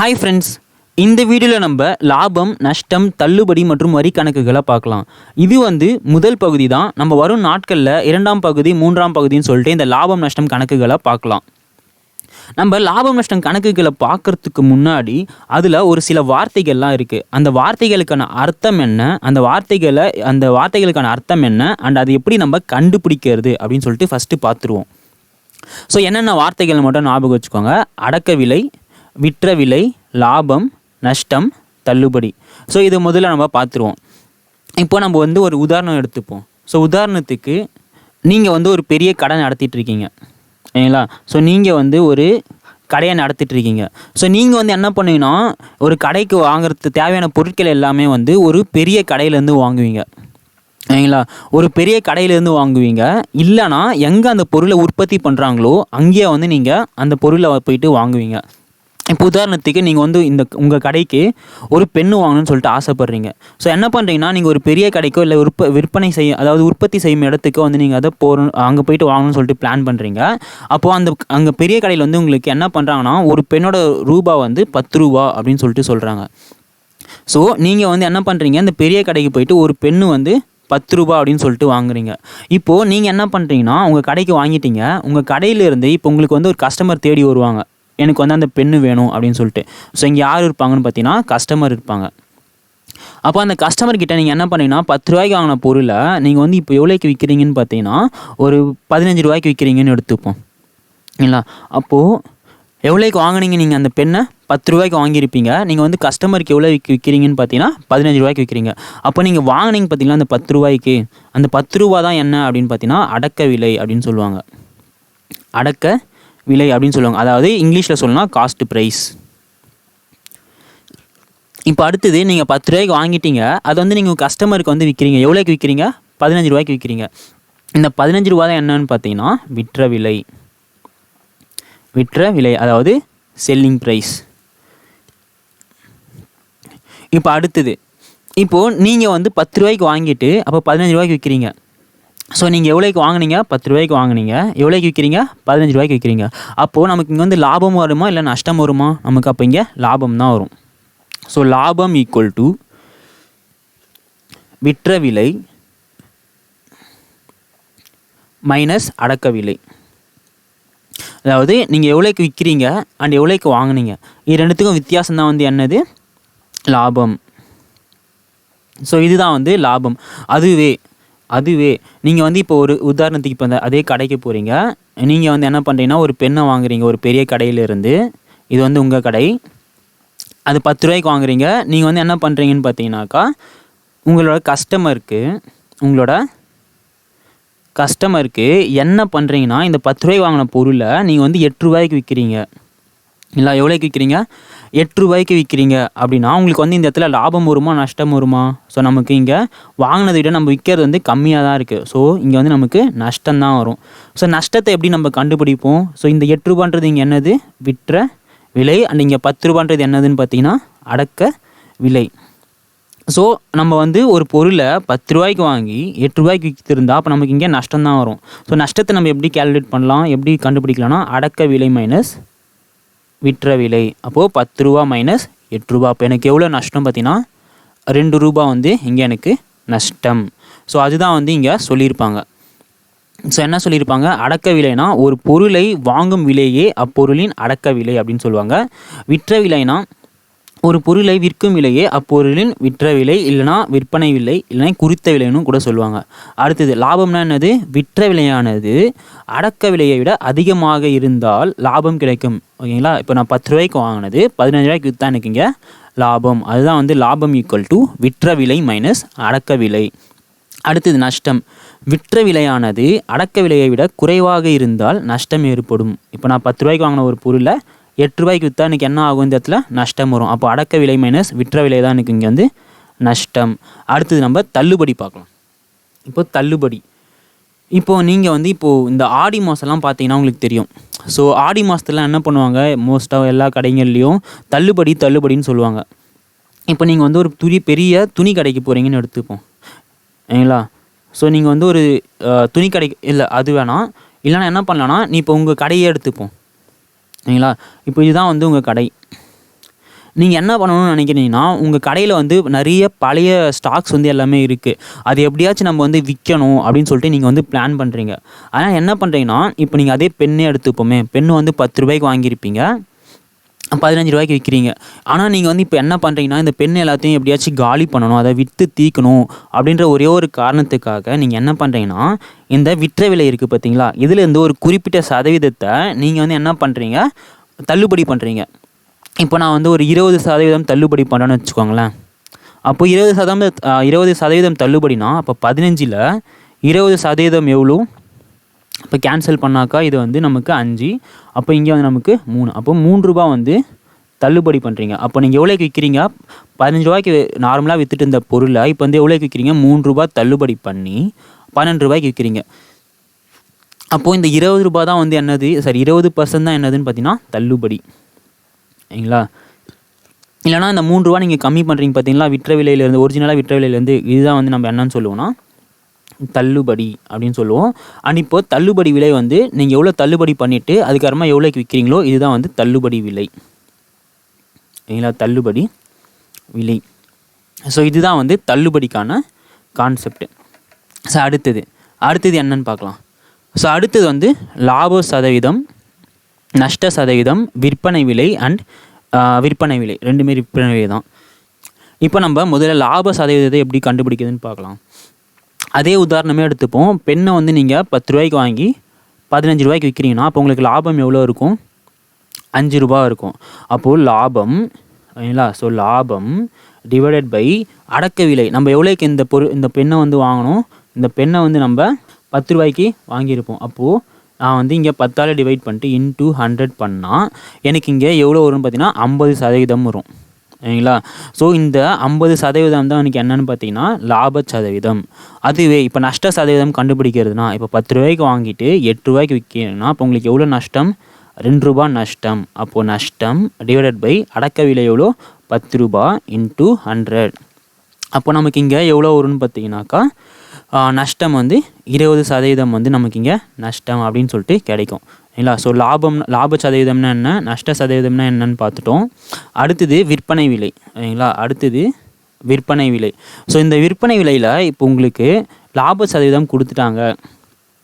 Hi friends, இந்த வீடியோவில் நம்ம லாபம், நஷ்டம், தள்ளுபடி மற்றும் வரி கணக்குகளை பார்க்கலாம். இது முதல் பகுதி தான். நம்ம வரும் நாட்களில் 2ஆம் பகுதி 3ஆம் பகுதின்னு சொல்லிட்டு இந்த லாபம் நஷ்டம் கணக்குகளை பார்க்கலாம். நம்ம லாபம் நஷ்டம் கணக்குகளை பார்க்குறதுக்கு முன்னாடி அதில் ஒரு சில வார்த்தைகள்லாம் இருக்குது. அந்த வார்த்தைகளுக்கான அர்த்தம் என்ன, அந்த வார்த்தைகளுக்கான அர்த்தம் என்ன, அண்ட் அது எப்படி நம்ம கண்டுபிடிக்கிறது அப்படின்னு சொல்லிட்டு ஃபஸ்ட்டு பார்த்துருவோம். ஸோ என்னென்ன வார்த்தைகள் மட்டும் ஞாபகம் வச்சுக்கோங்க. அடக்க விலை, விற்ற விலை, லாபம், நஷ்டம், தள்ளுபடி. ஸோ இது முதல்ல நம்ம பார்த்துருவோம். இப்போ நம்ம ஒரு உதாரணம் எடுத்துப்போம். ஸோ உதாரணத்துக்கு நீங்கள் ஒரு பெரிய கடை நடத்திட்டு இருக்கீங்க, சரிங்களா? ஸோ நீங்கள் ஒரு கடையை நடத்திட்டு இருக்கீங்க. ஸோ நீங்கள் என்ன பண்ணுவீங்கன்னா, ஒரு கடைக்கு வாங்குறதுக்கு தேவையான பொருட்கள் எல்லாமே ஒரு பெரிய கடையிலேருந்து வாங்குவீங்க, சரிங்களா? ஒரு பெரிய கடையிலேருந்து வாங்குவீங்க. இல்லைனா எங்கே அந்த பொருளை உற்பத்தி பண்ணுறாங்களோ அங்கேயே நீங்கள் அந்த பொருளை போயிட்டு வாங்குவீங்க. இப்போ உதாரணத்துக்கு நீங்கள் உங்கள் கடைக்கு ஒரு பெண்ணு வாங்கணும்னு சொல்லிட்டு ஆசைப்பட்றீங்க. ஸோ என்ன பண்ணுறீங்கன்னா, நீங்கள் ஒரு பெரிய கடைக்கோ இல்லை விற்பனை அதாவது உற்பத்தி செய்யும் இடத்துக்கோ நீங்கள் அதை அங்கே போயிட்டு வாங்கணும்னு சொல்லிட்டு பிளான் பண்ணுறீங்க. அப்போது அங்கே பெரிய கடையில் உங்களுக்கு என்ன பண்ணுறாங்கன்னா, ஒரு பெண்ணோட ரூபா 10 ரூபா அப்படின்னு சொல்லிட்டு சொல்கிறாங்க. ஸோ நீங்கள் என்ன பண்ணுறீங்க, அந்த பெரிய கடைக்கு போயிட்டு ஒரு பெண்ணு 10 ரூபா அப்படின்னு சொல்லிட்டு வாங்குறீங்க. இப்போது நீங்கள் என்ன பண்ணுறீங்கன்னா, உங்கள் கடைக்கு வாங்கிட்டீங்க. உங்கள் கடையிலேருந்து இப்போ உங்களுக்கு ஒரு கஸ்டமர் தேடி வருவாங்க, எனக்கு அந்த பெண்ணு வேணும் அப்படின்னு சொல்லிட்டு. ஸோ இங்கே யார் இருப்பாங்கன்னு பார்த்தீங்கன்னா, கஸ்டமர் இருப்பாங்க. அப்போ அந்த கஸ்டமர்கிட்ட நீங்கள் என்ன பண்ணீங்கன்னா, 10 ரூபாய்க்கு வாங்கின பொருளை நீங்கள் இப்போ எவ்வளோக்கு விற்கிறீங்கன்னு பார்த்தீங்கன்னா, ஒரு 15 ரூபாய்க்கு விற்கிறீங்கன்னு எடுத்துப்போம், இல்லைங்களா? அப்போது எவ்வளோக்கு வாங்கினீங்க? நீங்கள் அந்த பெண்ணை 10 ரூபாய்க்கு வாங்கியிருப்பீங்க. நீங்கள் கஸ்டமருக்கு எவ்வளோ விற்கிறீங்கன்னு பார்த்தீங்கன்னா 15 ரூபாய்க்கு விற்கிறீங்க. அப்போ நீங்கள் வாங்கினீங்க பார்த்தீங்கன்னா அந்த 10 ரூபாய்க்கு, அந்த 10 ரூபா தான் என்ன அப்படின்னு பார்த்தீங்கன்னா அடக்க விலை அப்படின்னு சொல்லுவாங்க. அடக்க விலை அப்படின்னு சொல்லுவாங்க. அதாவது இங்கிலீஷில் சொல்லணும்னா காஸ்ட் ப்ரைஸ். இப்போ அடுத்தது நீங்கள் 10 ரூபாய்க்கு வாங்கிட்டீங்க. அது நீங்கள் கஸ்டமருக்கு விற்கிறீங்க. எவ்வளோக்கு விற்கிறீங்க? 15 ரூபாய்க்கு விற்கிறீங்க. இந்த 15 ரூபா தான் என்னன்னு பார்த்தீங்கன்னா விற்ற விலை. விற்ற விலை அதாவது செல்லிங் ப்ரைஸ். இப்போ அடுத்தது, இப்போது நீங்கள் 10 ரூபாய்க்கு வாங்கிட்டு அப்போ 15 ரூபாய்க்கு விற்கிறீங்க. ஸோ நீங்கள் எவ்வளோக்கு வாங்கினீங்க? 10 ரூபாய்க்கு வாங்கினீங்க. எவ்வளோக்கு விற்கிறீங்க? 15 ரூபாய்க்கு விற்கிறீங்க. அப்போது நமக்கு இங்கே லாபம் வருமா இல்லை நஷ்டம் வருமா? நமக்கு அப்போ இங்கே லாபம் தான் வரும். ஸோ லாபம் ஈக்குவல் டு விற்ற விலை மைனஸ் அடக்க விலை. அதாவது நீங்கள் எவ்வளோக்கு விற்கிறீங்க அண்ட் எவ்வளோக்கு வாங்கினீங்க, இது ரெண்டுத்துக்கும் வித்தியாசம் தான் என்னது? லாபம். ஸோ இதுதான் லாபம். அதுவே நீங்கள் இப்போ ஒரு உதாரணத்துக்கு இப்போ அதே கடைக்கு போகிறீங்க. நீங்கள் என்ன பண்ணுறீங்கன்னா, ஒரு பெண்ணை வாங்குறீங்க ஒரு பெரிய கடையிலேருந்து. இது உங்கள் கடை. அது 10 ரூபாய்க்கு வாங்குறீங்க. நீங்கள் என்ன பண்ணுறீங்கன்னு பார்த்தீங்கன்னாக்கா, உங்களோட கஸ்டமருக்கு என்ன பண்ணுறீங்கன்னா, இந்த 10 ரூபாய்க்கு வாங்கின பொருளை நீங்கள் 8 ரூபாய்க்கு விற்கிறீங்க. இல்லை எவ்வளோக்கு விற்கிறீங்க? 8 ரூபாய்க்கு விற்கிறீங்க. அப்படின்னா உங்களுக்கு இந்த இடத்துல லாபம் வருமா நஷ்டம் வருமா? ஸோ நமக்கு இங்கே வாங்கினதை விட நம்ம விற்கிறது கம்மியாக தான் இருக்குது. ஸோ இங்கே நமக்கு நஷ்டம் தான் வரும். ஸோ நஷ்டத்தை எப்படி நம்ம கண்டுபிடிப்போம்? ஸோ இந்த 8 ரூபான்றது இங்கே என்னது? விற்ற விலை. அண்ட் இங்கே 10 ரூபான்றது என்னதுன்னு பார்த்தீங்கன்னா அடக்க விலை. ஸோ நம்ம ஒரு பொருளை 10 ரூபாய்க்கு வாங்கி 8 ரூபாய்க்கு விற்றுருந்தா அப்போ நமக்கு இங்கே நஷ்டம் தான் வரும். ஸோ நஷ்டத்தை நம்ம எப்படி கேல்குலேட் பண்ணலாம், எப்படி கண்டுபிடிக்கலாம்னா அடக்க விலை மைனஸ் விற்ற விலை. அப்போது 10 ரூபா மைனஸ் 8 ரூபா. அப்போ எனக்கு எவ்வளோ நஷ்டம் பார்த்தீங்கன்னா 2 ரூபா இங்கே எனக்கு நஷ்டம். ஸோ அதுதான் இங்கே சொல்லியிருப்பாங்க. ஸோ என்ன சொல்லியிருப்பாங்க? அடக்க விலைனா ஒரு பொருளை வாங்கும் விலையே அப்பொருளின் அடக்க விலை அப்படின்னு சொல்லுவாங்க. விற்ற விலைனா ஒரு பொருளை விற்கும் விலையே அப்பொருளின் விற்ற விலை, இல்லைனா விற்பனை விலை, இல்லைனா குறித்த விலைன்னு கூட சொல்லுவாங்க. அடுத்தது லாபம்னா என்னது? விற்ற விலையானது அடக்க விலையை விட அதிகமாக இருந்தால் லாபம் கிடைக்கும். ஓகேங்களா? இப்போ நான் 10 ரூபாய்க்கு வாங்கினது 15 ரூபாய்க்கு விற்றா எனக்கு இங்கே லாபம். அதுதான் லாபம் ஈக்குவல் டு விற்ற விலை மைனஸ் அடக்க விலை. அடுத்தது நஷ்டம். விற்ற விலையானது அடக்க விலையை விட குறைவாக இருந்தால் நஷ்டம் ஏற்படும். இப்போ நான் 10 ரூபாய்க்கு வாங்கின ஒரு பொருளை 8 ரூபாய்க்கு விற்றா எனக்கு என்ன ஆகும்? இந்த இடத்துல நஷ்டம் வரும். அப்போ அடக்க விலை மைனஸ் விற்ற விலை தான் எனக்கு இங்கே நஷ்டம். அடுத்தது நம்ம தள்ளுபடி பார்க்கலாம். இப்போ தள்ளுபடி, இப்போது நீங்கள் இப்போது இந்த ஆடி மாதம்லாம் பார்த்தீங்கன்னா உங்களுக்கு தெரியும். ஸோ ஆடி மாதத்துலாம் என்ன பண்ணுவாங்க, மோஸ்ட்டாக எல்லா கடைகள்லேயும் தள்ளுபடின்னு சொல்லுவாங்க. இப்போ நீங்கள் ஒரு பெரிய துணி கடைக்கு போகிறீங்கன்னு எடுத்துப்போம், சரிங்களா? ஸோ நீங்கள் ஒரு துணி கடைக்கு இல்லை அது வேணாம், இல்லைனா என்ன பண்ணலான்னா, நீ இப்போ உங்கள் கடையே எடுத்துப்போம், சரிங்களா? இப்போ இதுதான் உங்கள் கடை. நீங்கள் என்ன பண்ணணும்னு நினைக்கிறீங்கன்னா, உங்கள் கடையில் வந்து நிறைய பழைய ஸ்டாக்ஸ் வந்து எல்லாமே இருக்குது. அது எப்படியாச்சும் நம்ம வந்து விற்கணும் அப்படின்னு சொல்லிட்டு நீங்கள் வந்து பிளான் பண்ணுறீங்க. ஆனால் என்ன பண்ணுறீங்கன்னா, இப்போ நீங்கள் அதே பெண்ணே எடுத்துப்போமே, பெண்ணு வந்து 10 ரூபாய்க்கு வாங்கியிருப்பீங்க, 15 ரூபாய்க்கு விற்கிறீங்க. ஆனால் நீங்கள் வந்து இப்போ என்ன பண்ணுறீங்கன்னா, இந்த பெண் எல்லாத்தையும் எப்படியாச்சும் காலி பண்ணணும், அதை விற்று தீக்கணும் அப்படின்ற ஒரே ஒரு காரணத்துக்காக நீங்கள் என்ன பண்ணுறீங்கன்னா, இந்த விற்ற விலை இருக்குது பார்த்தீங்களா, இதுலேருந்து ஒரு குறிப்பிட்ட சதவீதத்தை நீங்கள் வந்து என்ன பண்ணுறீங்க, தள்ளுபடி பண்ணுறீங்க. இப்போ நான் வந்து ஒரு 20% தள்ளுபடி பண்ணுறேன்னு வச்சுக்கோங்களேன். அப்போ 20% தள்ளுபடினா அப்போ 15ல் 20% எவ்வளோ? இப்போ கேன்சல் பண்ணாக்கா இது வந்து நமக்கு 5, அப்போ இங்கே வந்து நமக்கு 3, அப்போ 3 ரூபா வந்து தள்ளுபடி பண்ணுறீங்க. அப்போ நீங்கள் எவ்வளோக்கு விற்கிறீங்க? 15 ரூபாய்க்கு நார்மலாக விற்றுட்டு இருந்த பொருளை இப்போ வந்து எவ்வளோக்கு விற்கிறீங்க? 3 ரூபா தள்ளுபடி பண்ணி 12 ரூபாய்க்கு விற்கிறீங்க. அப்போது இந்த 20 ரூபா தான் வந்து என்னது, சரி 20% தான் என்னதுன்னு பார்த்தீங்கன்னா தள்ளுபடி, சரிங்களா? இல்லைனா இந்த 3 ரூபா நீங்கள் கம்மி பண்ணுறீங்க பார்த்தீங்களா, விற்ற விலையிலேருந்து, ஒரிஜினலாக விற்ற விலையிலேருந்து, இதுதான் வந்து நம்ம என்னன்னு சொல்லுவோம்னா தள்ளுபடி அப்படின்னு சொல்லுவோம். அண்ட் இப்போ தள்ளுபடி விலை வந்து நீங்கள் எவ்வளோ தள்ளுபடி பண்ணிவிட்டு அதுக்கப்புறமா எவ்வளோக்கு விற்கிறீங்களோ இதுதான் வந்து தள்ளுபடி விலை, சரிங்களா? தள்ளுபடி விலை. ஸோ இதுதான் வந்து தள்ளுபடிக்கான கான்செப்ட். ஸோ அடுத்தது என்னன்னு பார்க்கலாம். ஸோ அடுத்தது வந்து லாப சதவீதம், நஷ்ட சதவீதம், விற்பனை விலை அண்ட் விற்பனை விலை, ரெண்டுமே விற்பனை விலை தான். இப்போ நம்ம முதல்ல லாப சதவீதத்தை எப்படி கண்டுபிடிக்குதுன்னு பார்க்கலாம். அதே உதாரணமே எடுத்துப்போம். பெண்ணை வந்து நீங்கள் 10 ரூபாய்க்கு வாங்கி 15 ரூபாய்க்கு விற்கிறீங்கன்னா அப்போ உங்களுக்கு லாபம் எவ்வளோ இருக்கும்? 5 ரூபா இருக்கும். அப்போது லாபம், சரிங்களா? ஸோ லாபம் டிவைடட் பை அடக்க விலை. நம்ம எவ்வளோக்கு இந்த பெண்ணை வந்து வாங்கணும்? இந்த பெண்ணை வந்து நம்ம 10 ரூபாய்க்கு வாங்கியிருப்போம். அப்போது நான் வந்து இங்கே 10ஆல் டிவைட் பண்ணிட்டு இன்ட்டு 100 பண்ணால் எனக்கு இங்கே எவ்வளோ வரும்னு பார்த்தீங்கன்னா 50% வரும், சரிங்களா? ஸோ இந்த 50% தான் எனக்கு என்னென்னு பார்த்தீங்கன்னா லாப சதவீதம். அதுவே இப்போ நஷ்ட சதவீதம் கண்டுபிடிக்கிறதுனா, இப்போ 10 ரூபாய்க்கு வாங்கிட்டு 8 ரூபாய்க்கு விற்கிறேன்னா அப்போ உங்களுக்கு எவ்வளோ நஷ்டம்? 2 ரூபா நஷ்டம். அப்போது நஷ்டம் டிவைடட் பை அடக்க விலை எவ்வளோ? 10 ரூபா இன்ட்டு 100. அப்போ நமக்கு இங்கே எவ்வளோ வரும்னு பார்த்தீங்கன்னாக்கா நஷ்டம் வந்து 20% வந்து நமக்கு இங்கே நஷ்டம் அப்படின்னு சொல்லிட்டு கிடைக்கும், இல்லைங்களா? ஸோ லாப சதவீதம்னா என்ன, நஷ்ட சதவீதம்னா என்னன்னு பார்த்துட்டோம். அடுத்தது விற்பனை விலை, சரிங்களா? அடுத்தது விற்பனை விலை. ஸோ இந்த விற்பனை விலையில் இப்போ உங்களுக்கு லாப சதவீதம் கொடுத்துட்டாங்க,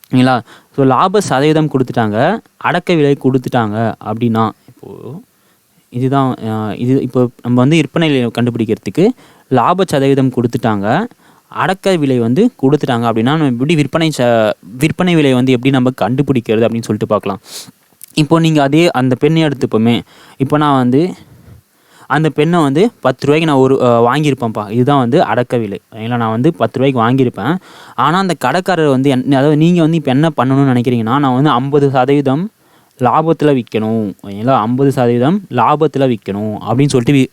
சரிங்களா? ஸோ லாப சதவீதம் கொடுத்துட்டாங்க, அடக்க விலை கொடுத்துட்டாங்க அப்படின்னா இப்போது இதுதான் இப்போ நம்ம வந்து விற்பனை விலை கண்டுபிடிக்கிறதுக்கு லாப சதவீதம் கொடுத்துட்டாங்க, அடக்க விலை வந்து கொடுத்துட்டாங்க அப்படின்னா நம்ம எப்படி விற்பனை விலை வந்து எப்படி நம்ம கண்டுபிடிக்கிறது அப்படின்னு சொல்லிட்டு பார்க்கலாம். இப்போ நீங்கள் அந்த பெண்ணை எடுத்துப்போமே. இப்போ நான் வந்து அந்த பெண்ணை வந்து 10 ரூபாய்க்கு நான் வாங்கியிருப்பேன்ப்பா, இதுதான் வந்து அடக்க விலை, இல்லை நான் வந்து 10 ரூபாய்க்கு வாங்கியிருப்பேன். ஆனால் அந்த கடைக்காரர் வந்து அதாவது நீங்கள் வந்து இப்போ என்ன பண்ணணும்னு நினைக்கிறீங்கன்னா, நான் வந்து 50% லாபத்தில் விற்கணும், இல்லை 50% லாபத்தில் விற்கணும் அப்படின்னு சொல்லிட்டு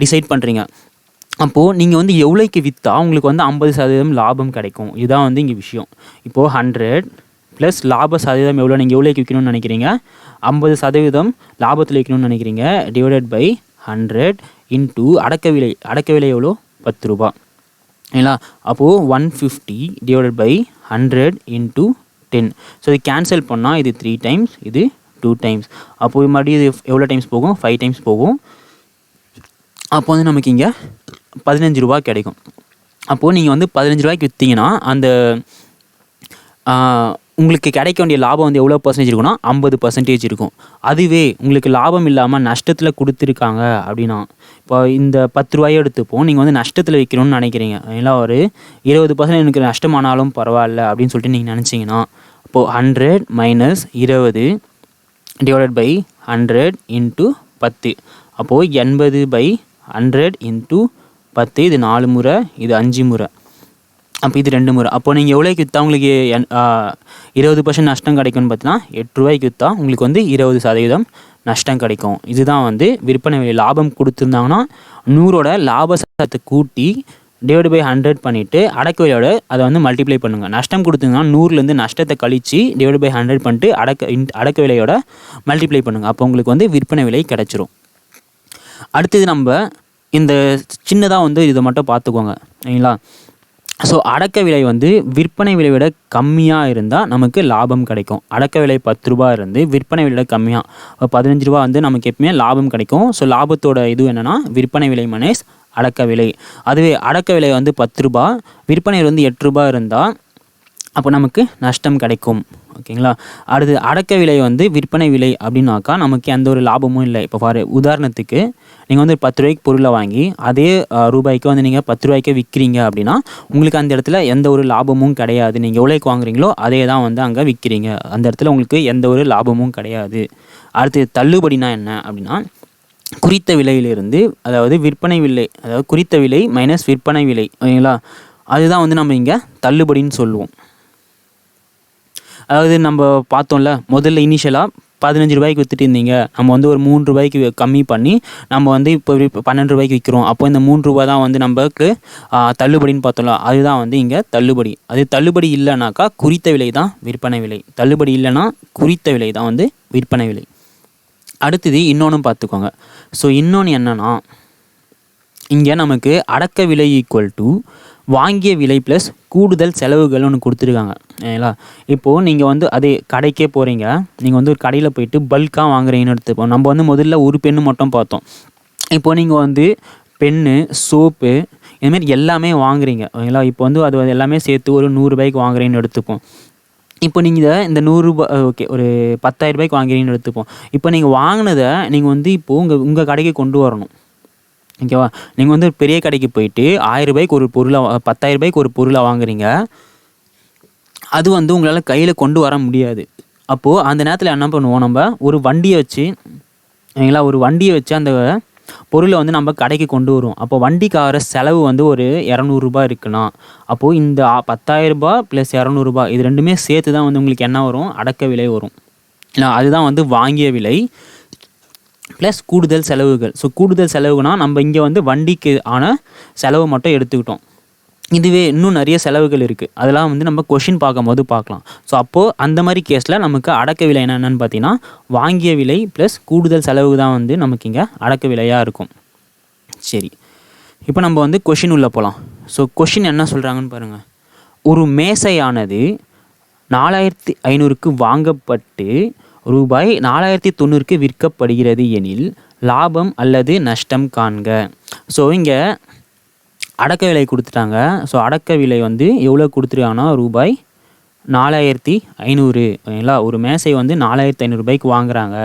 டிசைட் பண்ணுறீங்க. அப்போது நீங்கள் வந்து எவ்வளோக்கு விற்றா உங்களுக்கு வந்து 50% லாபம் கிடைக்கும், இதுதான் வந்து இங்கே விஷயம். இப்போது 100 ப்ளஸ் லாப சதவீதம் எவ்வளோ, நீங்கள் எவ்வளோக்கு விற்கணும்னு நினைக்கிறீங்க? 50% லாபத்தில் விற்கணும்னு நினைக்கிறீங்க, டிவைடட் பை 100 இன்ட்டு அடக்க விலை எவ்வளோ? 10 ரூபா, இல்லைங்களா? அப்போது 150 டிவைடட் பை 100 இன்ட்டு 10. ஸோ இது கேன்சல் பண்ணால் இது 3 டைம்ஸ், இது 2 டைம்ஸ். அப்போது மறுபடியும் இது எவ்வளோ டைம்ஸ் போகும்? 5 டைம்ஸ் போகும். அப்போ வந்து நமக்கு இங்கே 15 ரூபா கிடைக்கும். அப்போது நீங்கள் வந்து 15 ரூபாய்க்கு விற்றீங்கன்னா அந்த உங்களுக்கு கிடைக்க வேண்டிய லாபம் வந்து எவ்வளோ % இருக்குன்னா 50% இருக்கும். அதுவே உங்களுக்கு லாபம் இல்லாமல் நஷ்டத்தில் கொடுத்துருக்காங்க அப்படின்னா, இப்போ இந்த 10 ரூபாயை எடுத்துப்போம், நீங்கள் வந்து நஷ்டத்தில் விற்கணும்னு நினைக்கிறீங்க, இல்லை ஒரு 20% எனக்கு நஷ்டமானாலும் பரவாயில்ல அப்படின்னு சொல்லிட்டு நீங்கள் நினச்சிங்கன்னா, அப்போது 100 மைனஸ் 20 டிவைடட் பை 100 இன்ட்டு 10. அப்போது 80/100 இன்ட்டு 10. இது 4 முறை, இது 5 முறை, அப்போ இது 2 முறை. அப்போது நீங்கள் எவ்வளோக்கு விற்றா உங்களுக்கு 20% நஷ்டம் கிடைக்கும்னு பார்த்தீங்கன்னா 8 ரூபாய்க்கு விற்றா உங்களுக்கு வந்து 20% நஷ்டம் கிடைக்கும். இதுதான் வந்து விற்பனை விலை. லாபம் கொடுத்துருந்தாங்கன்னா 100ஓட லாப சதத்தை கூட்டி டிவைட் பை 100 பண்ணிவிட்டு அடக்க விலையோட அதை வந்து மல்டிப்ளை பண்ணுங்கள். நஷ்டம் கொடுத்துருங்கன்னா 100லேருந்து நஷ்டத்தை கழித்து டிவைட் பை 100 பண்ணிட்டு அடக்க விலையோட மல்டிப்ளை பண்ணுங்கள். அப்போ உங்களுக்கு வந்து விற்பனை விலை கிடச்சிரும். அடுத்தது நம்ம இந்த சின்னதாக வந்து இதை மட்டும் பார்த்துக்கோங்க, சரிங்களா? ஸோ அடக்க விலை வந்து விற்பனை விலை விட கம்மியாக இருந்தால் நமக்கு லாபம் கிடைக்கும். அடக்க விலை 10 ரூபா இருந்து விற்பனை விலை விட கம்மியாக 15 ரூபா வந்து நமக்கு எப்பவுமே லாபம் கிடைக்கும். ஸோ லாபத்தோட இது என்னென்னா விற்பனை விலை மைனஸ் அடக்க விலை. அதுவே அடக்க விலை வந்து 10 ரூபா, விற்பனை வந்து 8 ரூபா இருந்தால் அப்போ நமக்கு நஷ்டம் கிடைக்கும். ஓகேங்களா. அடுத்து அடக்க விலை வந்து விற்பனை விலை அப்படின்னாக்கா நமக்கு எந்த ஒரு லாபமும் இல்லை. இப்போ உதாரணத்துக்கு நீங்கள் வந்து 10 ரூபாய்க்கு பொருளை வாங்கி அதே ரூபாய்க்கு வந்து நீங்கள் 10 ரூபாய்க்கு விற்கிறீங்க அப்படின்னா உங்களுக்கு அந்த இடத்துல எந்த ஒரு லாபமும் கிடையாது. நீங்கள் எவ்வளோக்கு வாங்குறீங்களோ அதே தான் வந்து அங்கே விற்கிறீங்க. அந்த இடத்துல உங்களுக்கு எந்த ஒரு லாபமும் கிடையாது. அடுத்து தள்ளுபடினா என்ன அப்படின்னா குறித்த விலையிலிருந்து, அதாவது விற்பனை விலை, அதாவது குறித்த விலை மைனஸ் விற்பனை விலை. ஓகேங்களா. அதுதான் வந்து நம்ம இங்கே தள்ளுபடின்னு சொல்லுவோம். அதாவது நம்ம பார்த்தோம்ல, முதல்ல இனிஷியலாக 15 ரூபாய்க்கு விற்றுட்டு இருந்தீங்க, நம்ம வந்து ஒரு 3 ரூபாய்க்கு கம்மி பண்ணி நம்ம வந்து இப்போ 12 ரூபாய்க்கு விற்கிறோம். அப்போ இந்த 3 ரூபா தான் வந்து நமக்கு தள்ளுபடின்னு பார்த்தோம்ல, அதுதான் வந்து இங்கே தள்ளுபடி. அது தள்ளுபடி இல்லைனாக்கா குறித்த விலை தான் விற்பனை விலை. தள்ளுபடி இல்லைன்னா குறித்த விலை தான் வந்து விற்பனை விலை. அடுத்தது இன்னொன்று பார்த்துக்கோங்க. ஸோ இன்னொன்று என்னென்னா, இங்கே நமக்கு அடக்க விலை ஈக்குவல் டு வாங்கிய விலை ப்ளஸ் கூடுதல் செலவுகள் ஒன்று கொடுத்துருக்காங்க. சரிங்களா. இப்போது நீங்கள் வந்து அதே கடைக்கே போகிறீங்க, நீங்கள் வந்து ஒரு கடையில் போயிட்டு பல்காக வாங்குறீங்கன்னு எடுத்துப்போம். நம்ம வந்து முதல்ல ஒரு பெண்ணு மட்டும் பார்த்தோம். இப்போது நீங்கள் வந்து பென்னு, சோப்பு, இதுமாரி எல்லாமே வாங்குறீங்க. ஓகேங்களா. இப்போ வந்து அது எல்லாமே சேர்த்து ஒரு 100 ரூபாய்க்கு வாங்குறீங்கன்னு எடுத்துப்போம். இப்போ நீங்கள் இந்த 100 ரூபா ஓகே ஒரு 10,000 ரூபாய்க்கு வாங்குறீங்கன்னு எடுத்துப்போம். இப்போ நீங்கள் வாங்கினதை நீங்கள் வந்து இப்போது உங்கள் கடைக்கு கொண்டு வரணும். ஓகேவா. நீங்கள் வந்து ஒரு பெரிய கடைக்கு போயிட்டு 1000 ரூபாய்க்கு ஒரு பொருளை 10,000 ரூபாய்க்கு ஒரு பொருளை வாங்குறீங்க. அது வந்து உங்களால் கையில் கொண்டு வர முடியாது. அப்போது அந்த நேரத்தில் என்ன பண்ணுவோம், நம்ம ஒரு வண்டியை வச்சு, ஓகேங்களா, ஒரு வண்டியை வச்சு அந்த பொருளை வந்து நம்ம கடைக்கு கொண்டு வருவோம். அப்போ வண்டிக்கு ஆகிற செலவு வந்து ஒரு 200 ரூபா இருக்குன்னா, அப்போது இந்த 10,000 ரூபா ப்ளஸ் 200 ரூபா இது ரெண்டுமே சேர்த்து தான் வந்து உங்களுக்கு என்ன வரும், அடக்க விலை வரும். இல்லை, அதுதான் வந்து வாங்கிய விலை ப்ளஸ் கூடுதல் செலவுகள். ஸோ கூடுதல் செலவுனா நம்ம இங்கே வந்து வண்டிக்கு ஆன செலவு மட்டும் எடுத்துக்கிட்டோம். இதுவே இன்னும் நிறைய செலவுகள் இருக்குது, அதெல்லாம் வந்து நம்ம கொஷின் பார்க்கும்போது பார்க்கலாம். ஸோ அப்போது அந்த மாதிரி கேஸில் நமக்கு அடக்க விலை என்னென்னு பார்த்தீங்கன்னா வாங்கிய விலை ப்ளஸ் கூடுதல் செலவு தான் வந்து நமக்கு இங்கே அடக்க விலையாக இருக்கும். சரி, இப்போ நம்ம வந்து கொஷின் உள்ளே போகலாம். ஸோ கொஷின் என்ன சொல்கிறாங்கன்னு பாருங்கள். ஒரு மேசையானது 4500க்கு வாங்கப்பட்டு ரூபாய் 4090க்கு விற்கப்படுகிறது எனில் லாபம் அல்லது நஷ்டம் காண்க. ஸோ இங்கே அடக்க விலை கொடுத்துட்டாங்க. ஸோ அடக்க விலை வந்து எவ்வளோ கொடுத்துருக்காங்கன்னா ரூபாய் 4500. ஓகேங்களா. ஒரு மேசை வந்து 4500 ரூபாய்க்கு வாங்குறாங்க.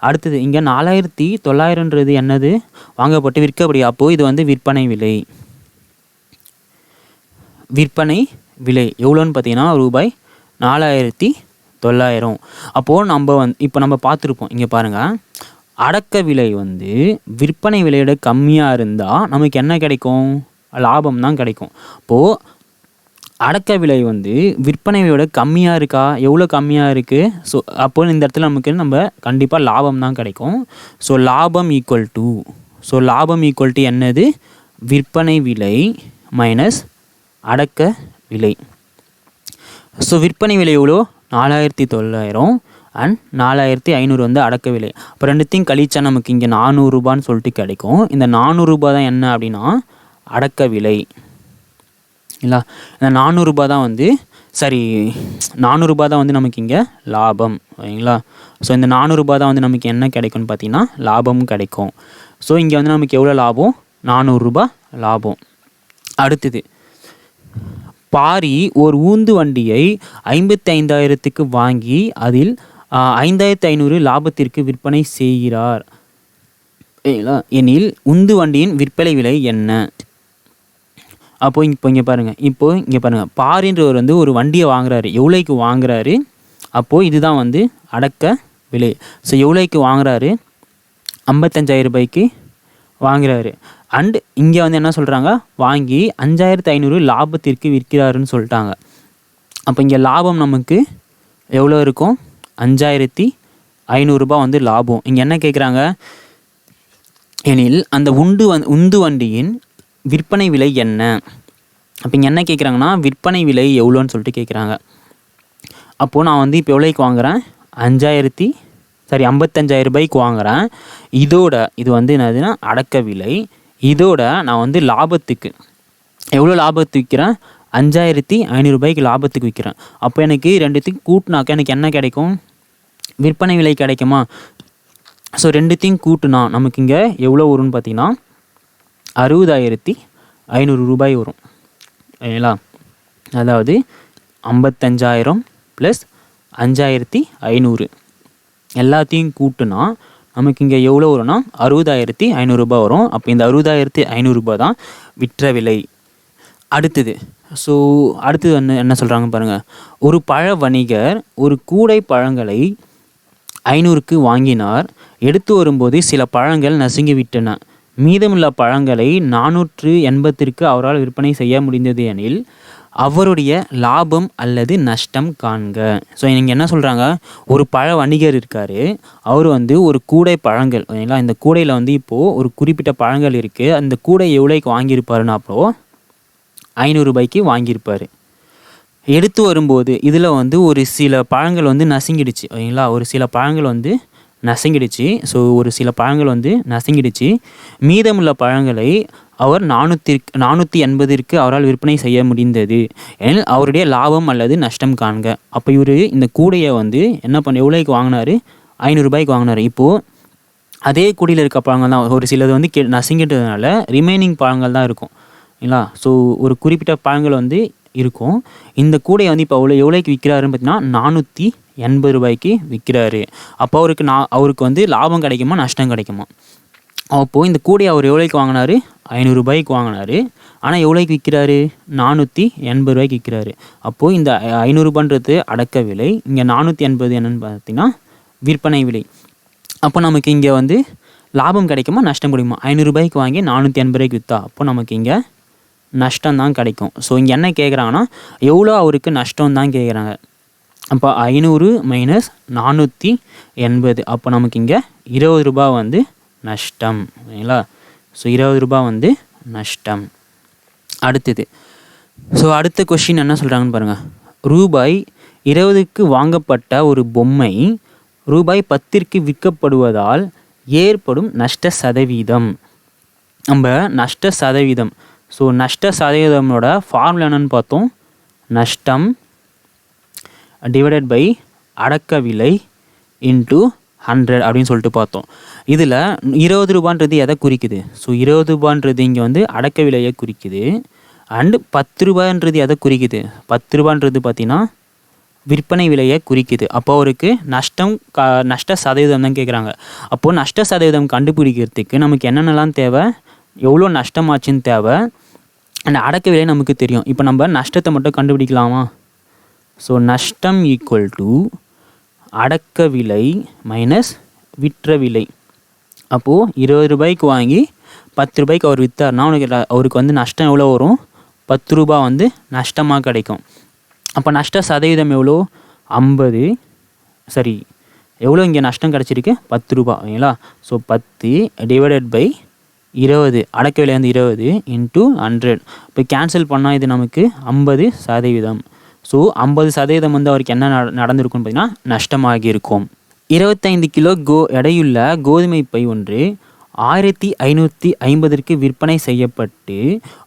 அடுத்தது இங்கே 4900ன்றது என்னது, வாங்கப்பட்டு விற்கப்படி. அப்போது இது வந்து விற்பனை விலை. விற்பனை விலை எவ்வளோன்னு பார்த்தீங்கன்னா ரூபாய் 4900. அப்போது நம்ம இப்போ நம்ம பார்த்துருப்போம். இங்கே பாருங்கள், அடக்க விலை வந்து விற்பனை விலையோட கம்மியாக இருந்தால் நமக்கு என்ன கிடைக்கும், லாபம் தான் கிடைக்கும். அப்போது அடக்க விலை வந்து விற்பனை விலையோட கம்மியாக இருக்கா, எவ்வளோ கம்மியாக இருக்குது. ஸோ அப்போது இந்த இடத்துல நமக்கு நம்ம கண்டிப்பாக லாபம் தான் கிடைக்கும். ஸோ லாபம் ஈக்குவல் டு என்னது, விற்பனை விலை மைனஸ் அடக்க விலை. ஸோ விற்பனை விலை எவ்வளோ, 4900 அண்ட் 4500 வந்து அடக்க விலை. இப்போ ரெண்டுத்தையும் கழிச்சா நமக்கு இங்கே 400 ரூபான்னு சொல்லிட்டு கிடைக்கும். இந்த 400 ரூபா தான் என்ன அப்படின்னா அடக்க விலை. இல்லை, இந்த 400 ரூபா தான் வந்து 400 ரூபா தான் வந்து நமக்கு இங்கே லாபம். ஓகேங்களா. ஸோ இந்த 400 ரூபா தான் வந்து நமக்கு என்ன கிடைக்கும்னு பார்த்தீங்கன்னா லாபம் கிடைக்கும். ஸோ இங்கே வந்து நமக்கு எவ்வளோ லாபம், 400 ரூபா லாபம். அடுத்தது, பாரி ஒரு ஊந்து வண்டியை 55,000க்கு வாங்கி அதில் 5,500 லாபத்திற்கு விற்பனை செய்கிறார் எனில் உந்து வண்டியின் விற்பனை விலை என்ன. அப்போது இங்கே பாருங்கள், பாரின்றவர் வந்து ஒரு வண்டியை வாங்குறாரு. எவ்வளோக்கு வாங்குறாரு, அப்போது இதுதான் வந்து அடக்க விலை. ஸோ எவ்வளோக்கு வாங்குறாரு, 55,000 ரூபாய்க்கு வாங்குறாரு. அண்டு இங்கே வந்து என்ன சொல்கிறாங்க, வாங்கி 5,500 லாபத்திற்கு விற்கிறாருன்னு சொல்லிட்டாங்க. அப்போ இங்கே லாபம் நமக்கு எவ்வளோ இருக்கும், 5,500 ரூபா வந்து லாபம். இங்கே என்ன கேட்குறாங்க எனில் அந்த உந்து வண்டியின் விற்பனை விலை என்ன. அப்போ இங்கே என்ன கேட்குறாங்கன்னா விற்பனை விலை எவ்வளோன்னு சொல்லிட்டு கேட்குறாங்க. அப்போது நான் வந்து இப்போ எவ்வளோக்கு வாங்குகிறேன், 55,000 ரூபாய்க்கு வாங்குகிறேன். இது வந்து என்னதுன்னா அடக்க விலை. இதோட நான் வந்து லாபத்துக்கு எவ்வளோ லாபத்துக்கு விற்கிறேன், 5,500 ரூபாய்க்கு லாபத்துக்கு விற்கிறேன். அப்போ எனக்கு ரெண்டுத்தையும் கூட்டினாக்க எனக்கு என்ன கிடைக்கும்? விற்பனை விலை கிடைக்குமா? ஸோ ரெண்டுத்தையும் கூட்டுனா நமக்கு இங்கே எவ்வளோ வரும்னு பார்த்தீங்கன்னா 60,500 ரூபாய் வரும். சரிங்களா? அதாவது 55,000 ப்ளஸ் 5,500 எல்லாத்தையும் கூட்டுனா நமக்கு இங்கே எவ்வளோ வரும்னா 60,500 ரூபாய் வரும். அப்போ இந்த 60,500 ரூபாய் தான் விற்ற விலை. அடுத்தது என்ன சொல்கிறாங்க பாருங்கள். ஒரு பழ வணிகர் ஒரு கூடை பழங்களை 500க்கு வாங்கினார். எடுத்து வரும்போது சில பழங்கள் நசுங்கிவிட்டன. மீதமுள்ள பழங்களை 480ற்கு அவரால் விற்பனை செய்ய முடிந்தது எனில் அவருடைய லாபம் அல்லது நஷ்டம் காண்க. ஸோ நீங்கள் என்ன சொல்கிறாங்க, ஒரு பழ வணிகர் இருக்கார். அவர் வந்து ஒரு கூடை பழங்கள், ஓகேங்களா, இந்த கூடையில் வந்து இப்போது ஒரு குறிப்பிட்ட பழங்கள் இருக்குது. அந்த கூடை எவ்வளோக்கு வாங்கியிருப்பாருன்னா அப்போது 500 ரூபாய்க்கு வாங்கியிருப்பார். எடுத்து வரும்போது இதில் வந்து ஒரு சில பழங்கள் வந்து நசுங்கிடுச்சு, ஓகேங்களா, ஒரு சில பழங்கள் வந்து நசுங்கிடுச்சு. ஸோ ஒரு சில பழங்கள் வந்து நசுங்கிடுச்சு. மீதமுள்ள பழங்களை அவர் 480ற்கு அவரால் விற்பனை செய்ய முடிந்தது எனில் அவருடைய லாபம் அல்லது நஷ்டம் காண்க. அப்போ இவர் இந்த கூடையை வந்து எவ்வளோக்கு வாங்கினார்? 500 ரூபாய்க்கு வாங்கினார். இப்போது அதே கூடையில் இருக்க பழங்கள் தான் ஒரு சிலது வந்து நசுங்கிட்டதுனால ரிமைனிங் பழங்கள் தான் இருக்கும், இல்லைங்களா. ஸோ ஒரு குறிப்பிட்ட பழங்கள் வந்து இருக்கும். இந்த கூடையை வந்து இப்போ எவ்வளோக்கு விற்கிறாருன்னு பார்த்தீங்கன்னா 480 ரூபாய்க்கு விற்கிறாரு. அப்போ அவருக்கு வந்து லாபம் கிடைக்குமா நஷ்டம் கிடைக்குமா? அப்போது இந்த கூடையை அவர் எவ்வளோக்கு வாங்கினார்? 500 ரூபாய்க்கு வாங்கினார். ஆனால் எவ்வளோக்கு விற்கிறாரு? 480 ரூபாய்க்கு விற்கிறாரு. அப்போது இந்த 500 ரூபான்றது அடக்க விலை, இங்கே 480 என்னென்னு பார்த்தீங்கன்னா விற்பனை விலை. அப்போ நமக்கு இங்கே வந்து லாபம் கிடைக்குமா நஷ்டம் கிடைக்குமா? 500 ரூபாய்க்கு வாங்கி 480 ரூபாய்க்கு விற்றா அப்போ நமக்கு இங்கே நஷ்டம் தான் கிடைக்கும். ஸோ இங்கே என்ன கேட்குறாங்கன்னா எவ்வளோ அவருக்கு நஷ்டம் தான் கேட்குறாங்க. அப்போ 500 மைனஸ் 480, அப்போ நமக்கு இங்கே 20 ரூபாய் வந்து நஷ்டம், ஓகேங்களா. ஸோ 20 ரூபாய் வந்து நஷ்டம். அடுத்தது அடுத்த கொஸ்டின் என்ன சொல்கிறாங்கன்னு பாருங்கள். ரூபாய் 20க்கு வாங்கப்பட்ட ஒரு பொம்மை ரூபாய் 10ற்கு விற்கப்படுவதால் ஏற்படும் நஷ்ட சதவீதம். நம்ம நஷ்ட சதவீதம், நஷ்ட சதவீதமோட ஃபார்முலா என்னன்னு பார்த்தோம். நஷ்டம் டிவைடட் பை அடக்க விலை இன்ட்டு 100 அப்படின்னு சொல்லிட்டு பார்த்தோம். இதில் 20 ரூபான்றது எதை குறிக்குது? 20 ரூபான்றது இங்கே வந்து அடக்க விலையை குறிக்குது. அண்டு 10 ரூபான்றது எதை குறிக்குது? 10 ரூபான்றது பார்த்திங்கன்னா விற்பனை விலையை குறிக்குது. அப்போ அவருக்கு நஷ்ட சதவீதம் தான் கேட்குறாங்க. அப்போது நஷ்ட சதவீதம் கண்டுபிடிக்கிறதுக்கு நமக்கு என்னென்னலாம் தேவை, எவ்வளோ நஷ்டமாச்சுன்னு தேவை, அந்த அடக்க விலை நமக்கு தெரியும். இப்போ நம்ம நஷ்டத்தை மட்டும் கண்டுபிடிக்கலாமா? நஷ்டம் ஈக்குவல் டு அடக்க விலை மைனஸ் விற்ற விலை. அப்போது 20 ரூபாய்க்கு வாங்கி 10 ரூபாய்க்கு அவர் விற்றார்னா அவருக்கு வந்து நஷ்டம் எவ்வளோ வரும்? 10 ரூபாய் வந்து நஷ்டமாக கிடைக்கும். அப்போ நஷ்ட சதவீதம் எவ்வளோ? 50. சரி, எவ்வளோ இங்கே நஷ்டம் கிடச்சிருக்கு? 10 ரூபாய், ஓகேங்களா. 10 டிவைடட் பை 20, அடக்க விலை வந்து 20 இன்ட்டு 100. இப்போ கேன்சல் பண்ணால் இது நமக்கு 50%. 50% வந்து அவருக்கு என்ன நடந்திருக்குன்னு பார்த்தீங்கன்னா நஷ்டமாகி இருக்கும். 25 கிலோ எடையுள்ள கோதுமை பை ஒன்று 1,550ற்கு விற்பனை செய்யப்பட்டு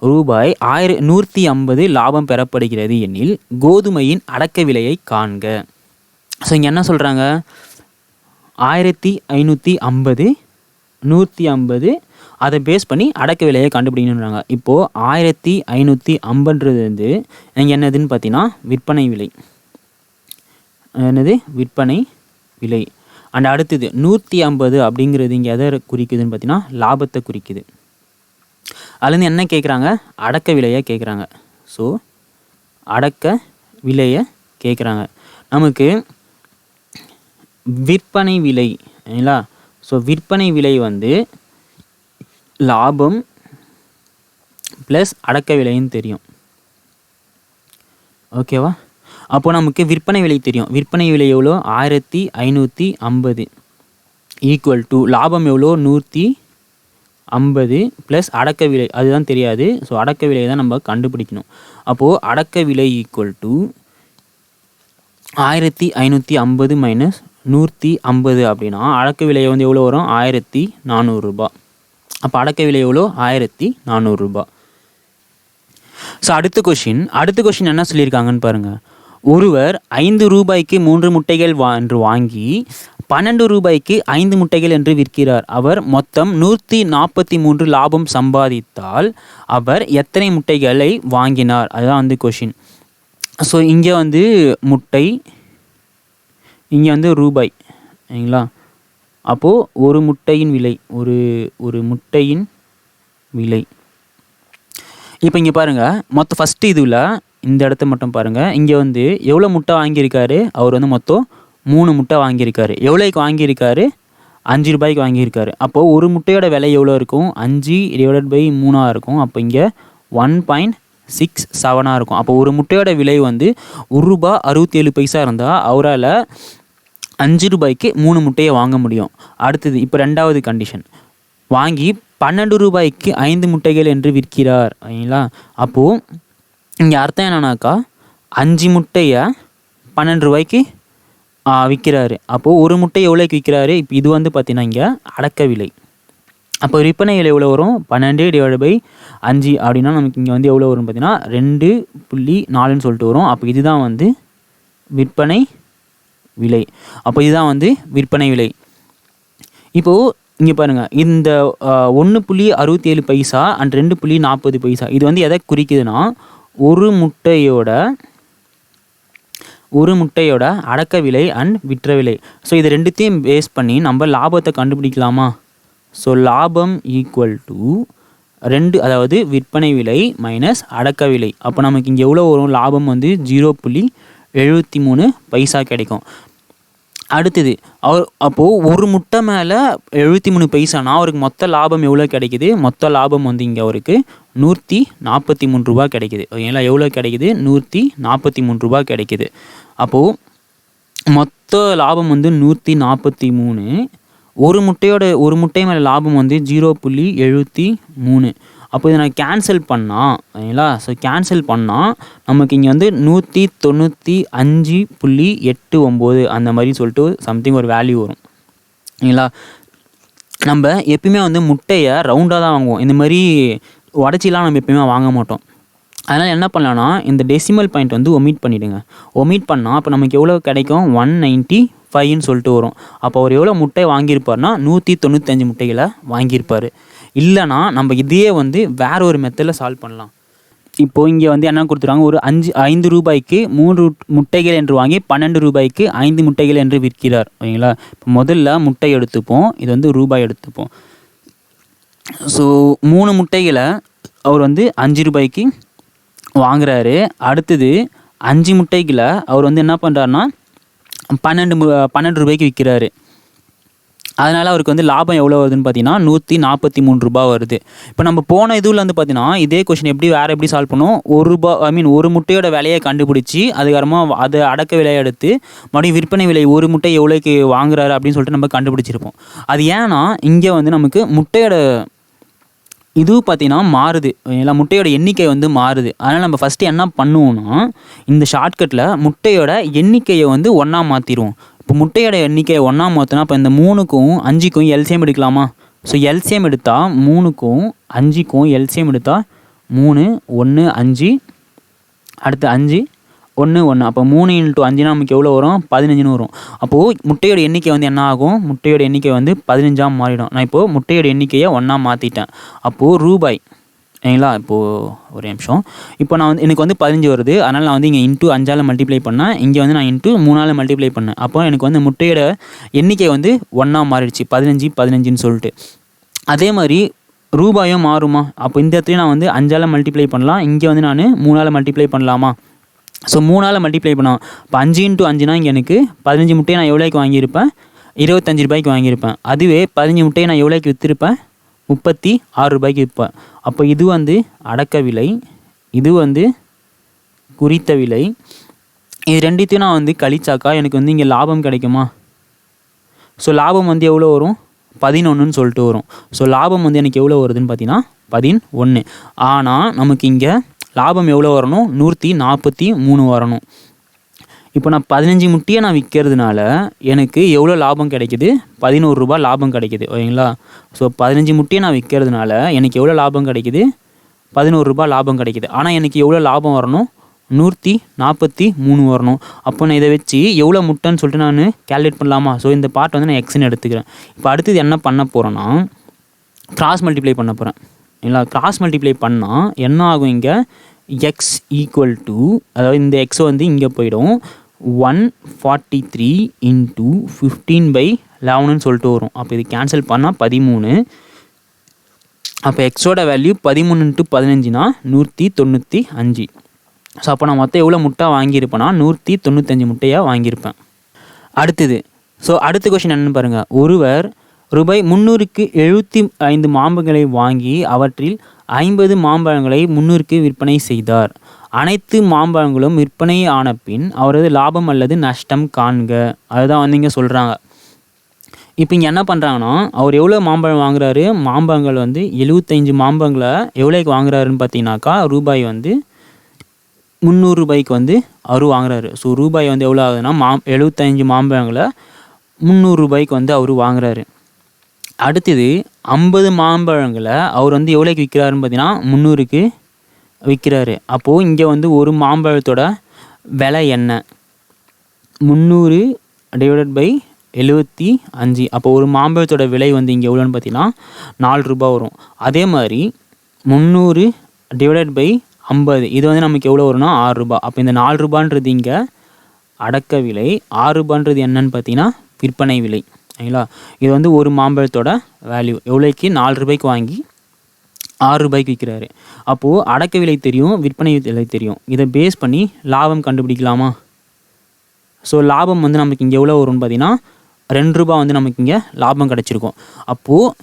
ரூபாய் 150 லாபம் பெறப்படுகிறது எனில் கோதுமையின் அடக்க விலையை காண்க. இங்கே என்ன சொல்கிறாங்க? 1,550 150 அதை பேஸ் பண்ணி அடக்க விலையை கண்டுபிடிக்கணுன்றாங்க. இப்போது 1,550 வந்து இங்கே என்னதுன்னு பார்த்தீங்கன்னா விற்பனை விலை. என்னது? விற்பனை விலை. அண்ட் அடுத்தது 150 அப்படிங்கிறது இங்கே எதை குறிக்குதுன்னு பார்த்தீங்கன்னா லாபத்தை குறிக்குது. அதுலேருந்து என்ன கேட்குறாங்க? அடக்க விலையை கேட்குறாங்க. அடக்க விலையை கேட்குறாங்க. நமக்கு விற்பனை விலை, இல்லைங்களா. விற்பனை விலை வந்து லாபம் ப்ளஸ் அடக்க விலைன்னு தெரியும், ஓகேவா. அப்போ நமக்கு விற்பனை விலை தெரியும். விற்பனை விலை எவ்வளோ? 1,550 ஈக்குவல் டு லாபம் எவ்வளோ? 150 ப்ளஸ் அடக்க விலை, அதுதான் தெரியாது. அடக்க விலையை தான் நம்ம கண்டுபிடிக்கணும். அப்போது அடக்க விலை ஈக்குவல் டு 1,550 மைனஸ் 150 அப்படின்னா அடக்க விலை வந்து எவ்வளோ வரும்? 1,400 ரூபாய். அப்போ அடக்க விலை எவ்வளோ? 1,400 ரூபாய். ஸோ அடுத்த கொஷின் என்ன சொல்லியிருக்காங்கன்னு பாருங்கள். ஒருவர் 5 ரூபாய்க்கு 3 முட்டைகள் என்று வாங்கி 12 ரூபாய்க்கு 5 முட்டைகள் என்று விற்கிறார். அவர் மொத்தம் 143 லாபம் சம்பாதித்தால் அவர் எத்தனை முட்டைகளை வாங்கினார்? அதுதான் வந்து கொஷின். ஸோ இங்கே வந்து முட்டை, இங்கே வந்து ரூபாய், சரிங்களா? அப்போது ஒரு முட்டையின் விலை, ஒரு முட்டையின் விலை. இப்போ இங்கே பாருங்கள், மொத்தம் ஃபஸ்ட்டு இதில் இந்த இடத்த மட்டும் பாருங்கள். இங்கே வந்து எவ்வளோ முட்டை வாங்கியிருக்காரு? அவர் வந்து மொத்தம் 3 முட்டை வாங்கியிருக்காரு. எவ்வளோக்கு வாங்கியிருக்காரு? 5 ரூபாய்க்கு வாங்கியிருக்காரு. அப்போது ஒரு முட்டையோட விலை எவ்வளோ இருக்கும்? 5 / 3 இருக்கும். அப்போ இங்கே 1.67 இருக்கும். அப்போ ஒரு முட்டையோட விலை வந்து ₹1.67 இருந்தால் அவரால் 5 ரூபாய்க்கு 3 முட்டையை வாங்க முடியும். அடுத்தது இப்போ 2வது கண்டிஷன், வாங்கி 12 ரூபாய்க்கு 5 முட்டைகள் என்று விற்கிறார், சரிங்களா? அப்போது இங்கே அர்த்தம் என்னன்னாக்கா 5 முட்டையை 12 ரூபாய்க்கு விற்கிறாரு. அப்போது ஒரு முட்டை எவ்வளோக்கு விற்கிறாரு? இப்போ இது வந்து பார்த்திங்கன்னா இங்கே அடக்க விலை. அப்போ விற்பனை விலை எவ்வளோ வரும்? 12 / 5 அப்படின்னா நமக்கு இங்கே வந்து எவ்வளோ வரும் பார்த்தீங்கன்னா 2.4ன்னு சொல்லிட்டு வரும். அப்போ இதுதான் வந்து விற்பனை விலை. அப்போ இதுதான் வந்து விற்பனை விலை. இப்போது இங்கே பாருங்கள், இந்த 1.67 அண்ட் 2.40 இது வந்து எதை குறிக்குதுன்னா ஒரு முட்டையோட அடக்க விலை அண்ட் விற்ற விலை. ஸோ இது ரெண்டுத்தையும் பேஸ் பண்ணி நம்ம லாபத்தை கண்டுபிடிக்கலாமா? ஸோ லாபம் ஈக்குவல் டு 2, அதாவது விற்பனை விலை மைனஸ் அடக்க விலை. அப்போ நமக்கு இங்கே எவ்வளோ வரும்? லாபம் வந்து 0.73 கிடைக்கும். அடுத்தது அப்போது ஒரு முட்டை மேலே 73 பைசானா அவருக்கு மொத்த லாபம் எவ்வளோ கிடைக்குது? மொத்த லாபம் வந்து இங்கே அவருக்கு 143 ரூபா கிடைக்குது, ஓகேங்களா? எவ்வளோ கிடைக்குது? 143 ரூபா கிடைக்குது. அப்போது மொத்த லாபம் வந்து 143. ஒரு முட்டை மேலே லாபம் வந்து 0.73. அப்போ இதை நான் கேன்சல் பண்ணால், சரிங்களா? ஸோ கேன்சல் பண்ணால் நமக்கு இங்கே வந்து 195.89 அந்த மாதிரி சொல்லிட்டு சம்திங் ஒரு வேல்யூ வரும், சரிங்களா? நம்ம எப்பயுமே வந்து முட்டையை ரவுண்டாக தான் வாங்குவோம். இந்த மாதிரி உடச்சிலாம் நம்ம எப்பயுமே வாங்க மாட்டோம். அதனால் என்ன பண்ணலான்னா இந்த டெசிமல் பாயிண்ட் வந்து ஒமிட் பண்ணிவிடுங்க. ஒமிட் பண்ணால் அப்போ நமக்கு எவ்வளோ கிடைக்கும்? 195ன்னு சொல்லிட்டு வரும். அப்போ அவர் எவ்வளோ முட்டை வாங்கியிருப்பார்னா 195 முட்டைகளை வாங்கியிருப்பார். இல்லைனா நம்ம இதையே வந்து வேற ஒரு மெத்தடில் சால்வ் பண்ணலாம். இப்போது இங்கே வந்து என்ன கொடுத்துருவாங்க? ஒரு 5 ரூபாய்க்கு 3 முட்டைகள் என்று வாங்கி 12 ரூபாய்க்கு 5 முட்டைகள் என்று விற்கிறார், ஓகேங்களா? இப்போ முதல்ல முட்டை எடுத்துப்போம், இது வந்து ரூபாய் எடுத்துப்போம். ஸோ 3 முட்டைகளை அவர் வந்து 5 ரூபாய்க்கு வாங்குறாரு. அடுத்தது 5 முட்டைகளை அவர் வந்து என்ன பண்ணுறாருன்னா 12 ரூபாய்க்கு விற்கிறாரு. அதனால் அவருக்கு வந்து லாபம் எவ்வளோ வருதுன்னு பார்த்தீங்கன்னா 143 ரூபா வருது. இப்போ நம்ம போன இதில் வந்து பார்த்தீங்கன்னா இதே கொஷின் எப்படி சால்வ் பண்ணோம்? ஒரு முட்டையோட விலையை கண்டுபிடிச்சி அதுக்கப்புறமா அதை அடக்க விலையை எடுத்து மறுபடியும் விற்பனை விலை ஒரு முட்டை எவ்வளோக்கு வாங்குறாரு அப்படின்னு சொல்லிட்டு நம்ம கண்டுபிடிச்சிருப்போம். அது ஏன்னா இங்கே வந்து நமக்கு முட்டையோட இது பார்த்திங்கன்னா மாறுது, இல்லை முட்டையோட எண்ணிக்கை வந்து மாறுது. அதனால் நம்ம ஃபஸ்ட்டு என்ன பண்ணுவோம்னா இந்த ஷார்ட்கட்டில் முட்டையோட எண்ணிக்கையை வந்து ஒன்றா மாற்றிடுவோம். இப்போ முட்டையோட எண்ணிக்கையை ஒன்றா மாற்றினா இப்போ இந்த 3க்கும் 5க்கும் எல்சிஎம் எடுக்கலாமா? ஸோ எல்சிஎம் எடுத்தால் 3க்கும் 5க்கும் எல்சிஎம் எடுத்தால் 3 1 5 அடுத்து 5 1 1. அப்போ 3 × 5 நமக்கு எவ்வளோ வரும்? 15ன்னு வரும். அப்போது முட்டையோட எண்ணிக்கை வந்து என்ன ஆகும்? முட்டையோட எண்ணிக்கை வந்து 15ஆக மாறிடும். நான் இப்போது முட்டையோட எண்ணிக்கையை ஒன்றா மாற்றிட்டேன். அப்போது ரூபாய், சரிங்களா? இப்போது ஒரு நிமிஷம். இப்போ நான் வந்து எனக்கு வந்து 15 வருது. அதனால் நான் வந்து இங்கே இன்ட்டு 5ஆல் மல்டிப்ளை பண்ணேன். இங்கே வந்து நான் இன்ட்டு 3ஆல் மல்டிப்ளை பண்ணேன். அப்போ எனக்கு வந்து முட்டையோட எண்ணிக்கை வந்து ஒன்றா மாறிடுச்சு, 15ன்னு சொல்லிட்டு. அதே மாதிரி ரூபாயும் மாறுமா? அப்போ இந்த இடத்துல நான் வந்து 5ஆல் மல்டிப்ளை பண்ணலாம். இங்கே வந்து நான் 3ஆல் மல்டிப்ளை பண்ணலாமா? ஸோ 3ஆல் மல்டிப்ளை பண்ணோம். இப்போ 5 × 5னா இங்கே எனக்கு 15 முட்டையை நான் எவ்வளோக்கு வாங்கியிருப்பேன்? 25 ரூபாய்க்கு வாங்கியிருப்பேன். அதுவே 15 முட்டையை நான் எவ்வளோக்கு விற்றுருப்பேன்? 36 ரூபாய்க்கு விற்பேன். அப்போ இது வந்து அடக்க விலை, இது வந்து குறித்த விலை. இது ரெண்டுத்தையும் நான் வந்து கழிச்சாக்கா எனக்கு வந்து இங்கே லாபம் கிடைக்குமா? ஸோ லாபம் வந்து எவ்வளோ வரும்? 11ன்னு சொல்லிட்டு வரும். ஸோ லாபம் வந்து எனக்கு எவ்வளோ வருதுன்னு பார்த்தீங்கன்னா 11. ஆனால் நமக்கு இங்கே லாபம் எவ்வளோ வரணும்? 143 வரணும். இப்போ நான் 15 முட்டையை நான் விற்கிறதுனால எனக்கு எவ்வளோ லாபம் கிடைக்குது? 11 ரூபா லாபம் கிடைக்குது, ஓகேங்களா? ஸோ 15 முட்டையை நான் விற்கிறதுனால எனக்கு எவ்வளோ லாபம் கிடைக்குது? 11 ரூபாய் லாபம் கிடைக்குது. ஆனால் எனக்கு எவ்வளோ லாபம் வரணும்? 143 வரணும். அப்போ நான் இதை வச்சு எவ்வளோ முட்டைன்னு சொல்லிட்டு நான் கேல்குலேட் பண்ணலாமா? ஸோ இந்த பார்ட் வந்து நான் எக்ஸ்ன்னு எடுத்துக்கிறேன். இப்போ அடுத்தது என்ன பண்ண போகிறேன்னா கிராஸ் மல்டிப்ளை பண்ண போகிறேன். இல்லைங்களா? கிராஸ் மல்டிப்ளை பண்ணால் என்ன ஆகும்? இங்கே எக்ஸ் ஈக்குவல் டு, அதாவது இந்த எக்ஸ் வந்து இங்கே போயிடும், 143 இன்ட்டு 15/11ன்னு சொல்லிட்டு வரும். அப்போ இது கேன்சல் பண்ணால் 13. அப்போ எக்ஸோட வேல்யூ 13 × 15னா 195. ஸோ அப்போ நான் மொத்தம் எவ்வளோ முட்டை வாங்கியிருப்பேன்னா 195 முட்டையாக வாங்கியிருப்பேன். அடுத்தது, ஸோ அடுத்த கொஷின் என்னென்னு பாருங்கள். ஒருவர் ரூபாய் 300க்கு 75 மாம்பழங்களை வாங்கி அவற்றில் 50 மாம்பழங்களை 300க்கு விற்பனை செய்தார். அனைத்து மாம்பழங்களும் விற்பனை ஆன பின் அவரது லாபம் அல்லது நஷ்டம் காண்க. அதுதான் வந்து இங்கே சொல்கிறாங்க. இப்போ இங்கே என்ன பண்ணுறாங்கன்னா, அவர் எவ்வளோ மாம்பழம் வாங்குறாரு? மாம்பழங்கள் வந்து 75 மாம்பழங்களை எவ்வளோக்கு வாங்குறாருன்னு பார்த்தீங்கன்னாக்கா ரூபாய் வந்து 300 ரூபாய்க்கு வந்து அவர் வாங்குறாரு. ஸோ ரூபாய் வந்து எவ்வளோ ஆகுதுன்னா 75 மாம்பழங்களை 300 ரூபாய்க்கு வந்து அவர் வாங்குறாரு. அடுத்தது 50 மாம்பழங்களை அவர் வந்து எவ்வளோக்கு விற்கிறாருன்னு பார்த்தீங்கன்னா 300க்கு விற்கிறாரு. அப்போது இங்கே வந்து ஒரு மாம்பழத்தோட விலை என்ன? 300 / 75. அப்போ ஒரு மாம்பழத்தோட விலை வந்து இங்கே எவ்வளோன்னு பார்த்தீங்கன்னா 4 ரூபாய் வரும். அதே மாதிரி 300 / 50 இது வந்து நமக்கு எவ்வளோ வரும்னா 6 ரூபாய். அப்போ இந்த 4 ரூபான்றது இங்கே அடக்க விலை, 6 ரூபான்றது என்னன்னு பார்த்தீங்கன்னா விற்பனை விலை. சரிங்களா? இது வந்து ஒரு மாம்பழத்தோட வேல்யூ எவ்வளோக்கு? 4 ரூபாய்க்கு வாங்கி 6 ரூபாய்க்கு விற்கிறாரு. அப்போது அடக்க விலை தெரியும், விற்பனை விலை தெரியும். இதை பேஸ் பண்ணி லாபம் கண்டுபிடிக்கலாமா? ஸோ லாபம் வந்து நமக்கு இங்கே எவ்வளோ வரும்னு பார்த்தீங்கன்னா 2 ரூபாய் வந்து நமக்கு இங்கே லாபம் கிடச்சிருக்கும். அப்போது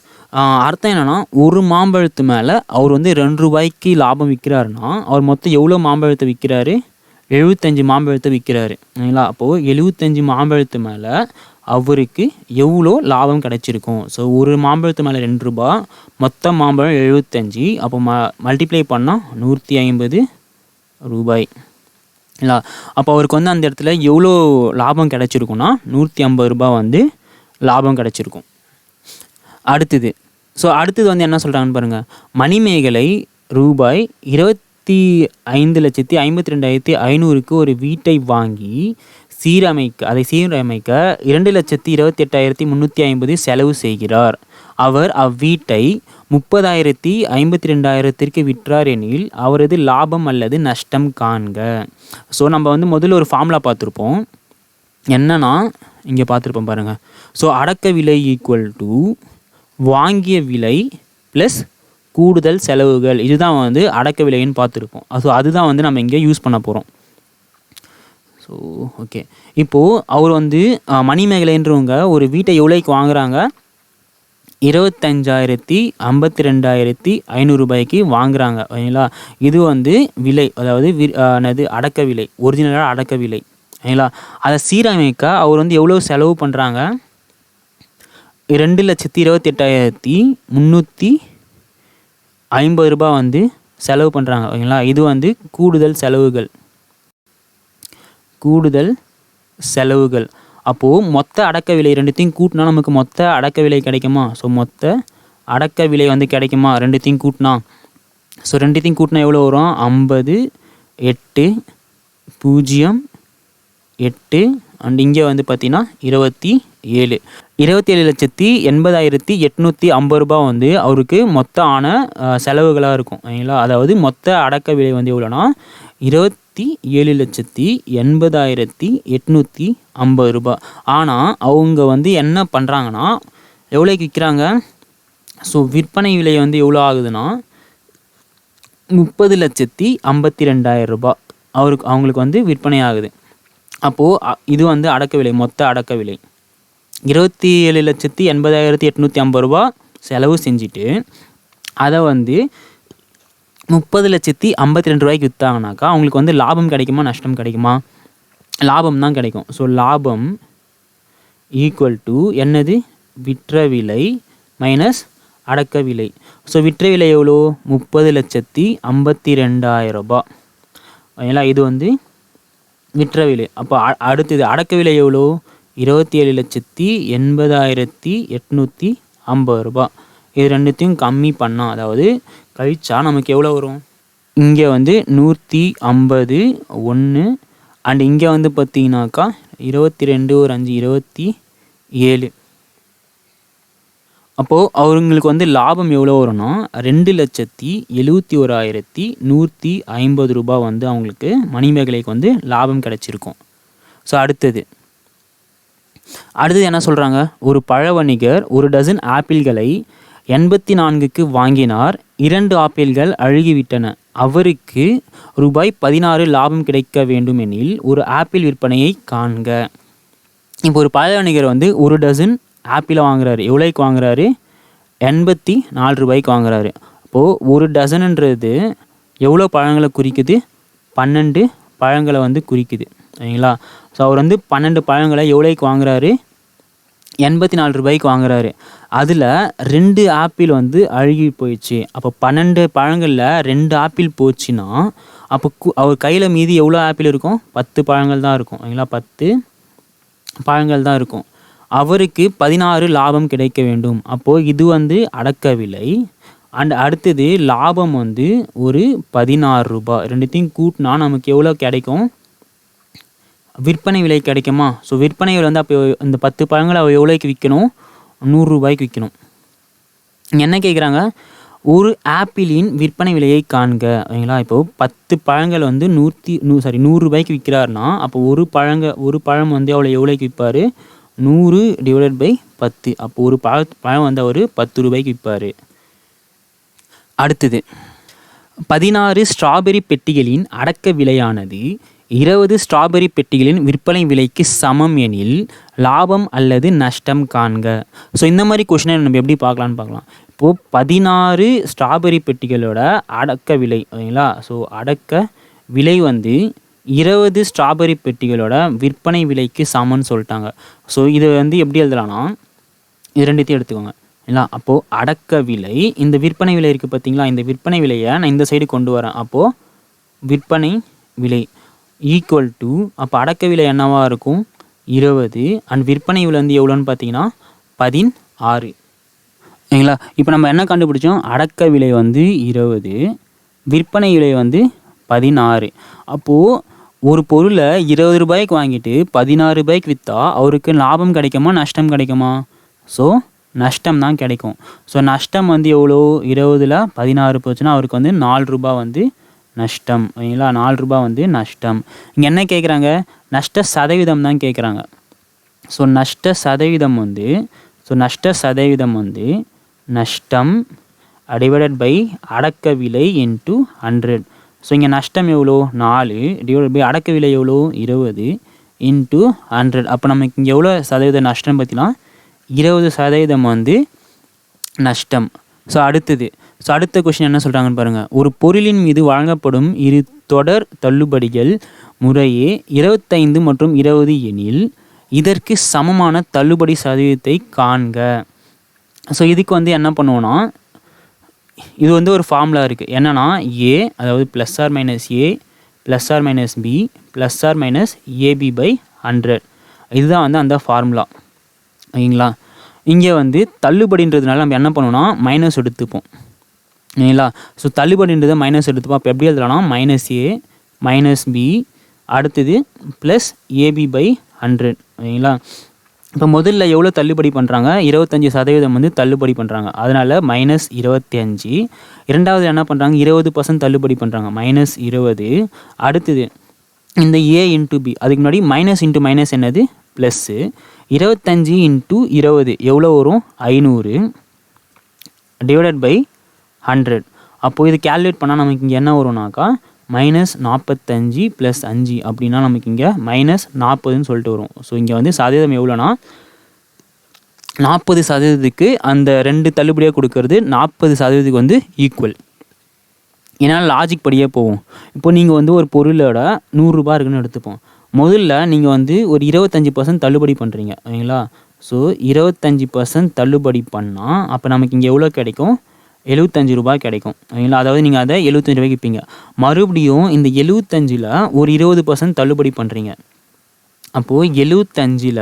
அர்த்தம் என்னென்னா, ஒரு மாம்பழத்து மேலே அவர் வந்து 2 ரூபாய்க்கு லாபம் விற்கிறாருன்னா அவர் மொத்தம் எவ்வளோ மாம்பழத்தை விற்கிறாரு? 75 மாம்பழத்தை விற்கிறாரு. சரிங்களா? அப்போது 75 மாம்பழத்து மேலே அவருக்கு எவ்வளோ லாபம் கிடச்சிருக்கும்? ஸோ ஒரு மாம்பழத்து மேலே 2 ரூபாய், மொத்த மாம்பழம் 75. அப்போ மல்டிப்ளை பண்ணால் 150 ரூபாய். இல்லை, அப்போ அவருக்கு வந்து அந்த இடத்துல எவ்வளோ லாபம் கிடச்சிருக்குன்னா 150 ரூபாய் வந்து லாபம் கிடச்சிருக்கும். அடுத்தது, ஸோ அடுத்தது வந்து என்ன சொல்கிறாங்கன்னு பாருங்கள். மணிமேகலை ரூபாய் 25,52,500க்கு ஒரு வீட்டை வாங்கி அதை சீரமைக்க 2,28,350 செலவு செய்கிறார். அவர் அவ்வீட்டை 30,052 விற்றார் எனில் அவரது லாபம் அல்லது நஷ்டம் காண்க. ஸோ நம்ம வந்து முதல்ல ஒரு ஃபார்முலா பார்த்துருப்போம். என்னன்னா இங்கே பார்த்துருப்போம் பாருங்கள். ஸோ அடக்க விலை ஈக்குவல் டு வாங்கிய விலை ப்ளஸ் கூடுதல் செலவுகள். இதுதான் வந்து அடக்க விலைன்னு பார்த்துருப்போம். ஸோ அதுதான் வந்து நம்ம இங்கே யூஸ் பண்ண போகிறோம். ஸோ ஓகே, இப்போது அவர் வந்து மணிமேகலைன்றவங்க ஒரு வீட்டை எவ்வளோக்கு வாங்குகிறாங்க? 25,52,500 ரூபாய்க்கு வாங்குகிறாங்க. ஓகேங்களா? இது வந்து விலை, அதாவது அடக்க விலை, ஒரிஜினலாக அடக்க விலை. ஓகேங்களா? அதை சீரமைக்க அவர் வந்து எவ்வளோ செலவு பண்ணுறாங்க? 2,28,350 ரூபாய் வந்து செலவு பண்ணுறாங்க. ஓகேங்களா? இது வந்து கூடுதல் செலவுகள். அப்போது மொத்த அடக்க விலை ரெண்டுத்தையும் கூட்டினா நமக்கு மொத்த அடக்க விலை கிடைக்குமா? ஸோ மொத்த அடக்க விலை வந்து கிடைக்குமா ரெண்டுத்தையும் கூட்டினா? ஸோ ரெண்டுத்தையும் கூட்டினா எவ்வளோ வரும்? 58,008 அண்ட் இங்கே வந்து பார்த்தீங்கன்னா 27,80,850 ரூபாய் வந்து அவருக்கு மொத்த ஆன செலவுகளாக இருக்கும். சரிங்களா? அதாவது மொத்த அடக்க விலை வந்து எவ்வளோனா 27,80,850 ரூபாய். ஆனால் அவங்க வந்து என்ன பண்ணுறாங்கன்னா எவ்வளோக்கு விற்கிறாங்க? ஸோ விற்பனை விலை வந்து எவ்வளோ ஆகுதுன்னா 30,52,000 ரூபாய் அவங்களுக்கு வந்து விற்பனை ஆகுது. அப்போது இது வந்து அடக்க விலை, மொத்த அடக்க விலை 27,80,850 ரூபாய் செலவு செஞ்சுட்டு அதை வந்து 30,52,000 ரூபாய்க்கு விற்றாங்கனாக்கா அவங்களுக்கு வந்து லாபம் கிடைக்குமா நஷ்டம் கிடைக்குமா? லாபம் தான் கிடைக்கும். ஸோ லாபம் ஈக்குவல் டு என்னது? விற்ற விலை மைனஸ் அடக்க விலை. ஸோ விற்ற விலை எவ்வளோ? 30,52,000 ரூபாய். ஓகேங்களா? இது வந்து விற்ற விலை. அப்போ அடுத்தது அடக்க விலை எவ்வளோ? 27,80,850 ரூபாய். இது ரெண்டுத்தையும் கம்மி பண்ணால், அதாவது கழிச்சா நமக்கு எவ்வளோ வரும்? இங்கே வந்து 150 1 அண்ட் இங்கே வந்து பார்த்தீங்கன்னாக்கா 22 ஒரு 5 27. அப்போது அவங்களுக்கு வந்து லாபம் எவ்வளோ வரும்னா 2,71,150 ரூபாய் வந்து அவங்களுக்கு மணிமேகலைக்கு வந்து லாபம் கிடைச்சிருக்கும். ஸோ அடுத்தது என்ன சொல்கிறாங்க? ஒரு பழ வணிகர் ஒரு டசன் ஆப்பிள்களை 84க்கு வாங்கினார். 2 ஆப்பிள்கள் அழுகிவிட்டன. அவருக்கு ரூபாய் 16 லாபம் கிடைக்க வேண்டும் எனில் ஒரு ஆப்பிள் விற்பனையை காண்க. இப்போ ஒரு பழ வணிகர் வந்து ஒரு டசன் ஆப்பிளை வாங்குறாரு. எவ்வளோக்கு வாங்குறாரு? 84 ரூபாய்க்கு வாங்குறாரு. அப்போது ஒரு டசனுன்றது எவ்வளோ பழங்களை குறிக்குது? 12 பழங்களை வந்து குறிக்குது. சரிங்களா? ஸோ அவர் வந்து 12 பழங்களை எவ்வளோக்கு வாங்குறாரு? 84 ரூபாய்க்கு வாங்குறாரு. அதில் 2 ஆப்பிள் வந்து அழுகி போயிடுச்சு. அப்போ 12 பழங்களில் 2 ஆப்பிள் போச்சுன்னா அப்போ அவர் கையில் மீதி எவ்வளோ ஆப்பிள் இருக்கும்? 10 பழங்கள் தான் இருக்கும். சரிங்களா? 10 பழங்கள் தான் இருக்கும். அவருக்கு 16 லாபம் கிடைக்க வேண்டும். அப்போது இது வந்து அடக்க விலை. அண்ட் அடுத்தது லாபம் வந்து ஒரு 16 ரூபாய். ரெண்டுத்தையும் கூட்டினா நமக்கு எவ்வளோ கிடைக்கும்? விற்பனை விலை கிடைக்குமா? ஸோ விற்பனை விலை வந்து அப்போ இந்த 10 பழங்களை அவள் எவ்வளோக்கு விற்கணும்? 100 ரூபாய்க்கு விற்கணும். என்ன கேட்குறாங்க? ஒரு ஆப்பிளின் விற்பனை விலையை காண்க. சரிங்களா? இப்போது 10 பழங்கள் வந்து 100 ரூபாய்க்கு விற்கிறாருன்னா அப்போ ஒரு பழம் வந்து அவளை எவ்வளோக்கு விற்பார்? 100 டிவைடட் பை 10. அப்போ ஒரு பழம் வந்து அவர் 10 ரூபாய்க்கு விற்பார். அடுத்தது 16 ஸ்ட்ராபெரி பெட்டிகளின் அடக்க விலையானது 20 ஸ்ட்ராபெரி பெட்டிகளின் விற்பனை விலைக்கு சமம் எனில் லாபம் அல்லது நஷ்டம் காண்க. ஸோ இந்த மாதிரி கொஷினை நம்ம எப்படி பார்க்கலான்னு பார்க்கலாம். இப்போது 16 ஸ்ட்ராபெரி பெட்டிகளோட அடக்க விலை. சரிங்களா? ஸோ அடக்க விலை வந்து 20 ஸ்ட்ராபெரி பெட்டிகளோட விற்பனை விலைக்கு சமம்னு சொல்லிட்டாங்க. ஸோ இதை வந்து எப்படி எழுதலாம்னா இது ரெண்டுத்தையும் எடுத்துக்கோங்க. இல்லை அப்போது அடக்க விலை, இந்த விற்பனை விலை இருக்குது பார்த்தீங்களா? இந்த விற்பனை விலையை நான் இந்த சைடு கொண்டு வரேன். அப்போது விற்பனை விலை ஈக்குவல் டு அப்போ அடக்க விலை என்னவாக இருக்கும்? 20 அண்ட் விற்பனை விலை வந்து எவ்வளோன்னு பார்த்தீங்கன்னா 16. சரிங்களா? இப்போ நம்ம என்ன கண்டுபிடிச்சோம்? அடக்க விலை வந்து 20, விற்பனை விலை வந்து 16. அப்போது ஒரு பொருளை 20 ரூபாய்க்கு வாங்கிட்டு 16 ரூபாய்க்கு விற்றா அவருக்கு லாபம் கிடைக்குமா நஷ்டம் கிடைக்குமா? ஸோ நஷ்டம் தான் கிடைக்கும். ஸோ நஷ்டம் வந்து எவ்வளோ? 20ல் 16 போச்சுன்னா அவருக்கு வந்து 4 ரூபாய் வந்து நஷ்டம். சரிங்களா? 4 ரூபாய் வந்து நஷ்டம். இங்கே என்ன கேட்குறாங்க? நஷ்ட சதவீதம் தான் கேட்குறாங்க. ஸோ நஷ்ட சதவீதம் வந்து நஷ்டம் டிவைடட் பை அடக்க விலை இன்ட்டு 100. ஸோ இங்கே நஷ்டம் எவ்வளோ? 4 டிவைடட் பை அடக்க விலை எவ்வளோ? 20 இன்ட்டு 100. அப்போ நமக்கு இங்கே எவ்வளோ சதவீதம் நஷ்டம் பார்த்தீங்கன்னா 20% வந்து நஷ்டம். ஸோ அடுத்த கொஸ்டின் என்ன சொல்கிறாங்கன்னு பாருங்கள். ஒரு பொருளின் மீது வழங்கப்படும் 2 தொடர் தள்ளுபடிகள் முறையே 25 மற்றும் 20 எனில் இதற்கு சமமான தள்ளுபடி சதவீதத்தை காண்க. ஸோ இதுக்கு வந்து என்ன பண்ணுவோன்னா இது வந்து ஒரு ஃபார்முலா இருக்குது. என்னென்னா ஏ அதாவது plus or minus A plus or minus B plus or minus AB by 100. இதுதான் வந்து அந்த ஃபார்முலா. ஓகேங்களா? இங்கே வந்து தள்ளுபடின்றதுனால நம்ம என்ன பண்ணுவோம்னா மைனஸ் எடுத்துப்போம். ஓகேங்களா? ஸோ தள்ளுபடின்றதை மைனஸ் எடுத்துப்போம். அப்போ எப்படி எழுதலாம்னா மைனஸ் ஏ மைனஸ் பி அடுத்தது ப்ளஸ் ஏபி பை 100. ஓகேங்களா? இப்போ முதல்ல எவ்வளோ தள்ளுபடி பண்ணுறாங்க? 25% வந்து தள்ளுபடி பண்ணுறாங்க. அதனால் மைனஸ் 25. இரண்டாவது என்ன பண்ணுறாங்க? 20% தள்ளுபடி பண்ணுறாங்க. மைனஸ் 20. அடுத்தது இந்த ஏ இன்ட்டு பி, அதுக்கு முன்னாடி மைனஸ் இன்ட்டு மைனஸ் என்னது? ப்ளஸ்ஸு. 25 இன்ட்டு 20 எவ்வளோ வரும்? 500 டிவைடட் பை 100. அப்போது இது கேல்குலேட் பண்ணால் நமக்கு இங்கே என்ன வரும்னாக்கா மைனஸ் 45 ப்ளஸ் 5 அப்படின்னா நமக்கு இங்கே மைனஸ் 40ன்னு சொல்லிட்டு வரும். ஸோ இங்கே வந்து சதவீதம் எவ்வளோனா 40%க்கு அந்த 2 தள்ளுபடியாக கொடுக்கறது 40% வந்து ஈக்குவல். ஏன்னா லாஜிக் படியே போகும். இப்போ நீங்கள் வந்து ஒரு பொருளோட 100 ரூபா இருக்குன்னு எடுத்துப்போம். முதல்ல நீங்கள் வந்து ஒரு 25% தள்ளுபடி பண்ணுறீங்க. ஓகேங்களா? ஸோ 25% தள்ளுபடி பண்ணால் அப்போ நமக்கு இங்கே எவ்வளோ கிடைக்கும்? 75 ரூபாய் கிடைக்கும். ஓகேங்களா? அதாவது நீங்கள் அதை 75 ரூபாய்க்கு விற்பீங்க. மறுபடியும் இந்த 75ல் ஒரு 20% தள்ளுபடி பண்ணுறீங்க. அப்போது 75ல்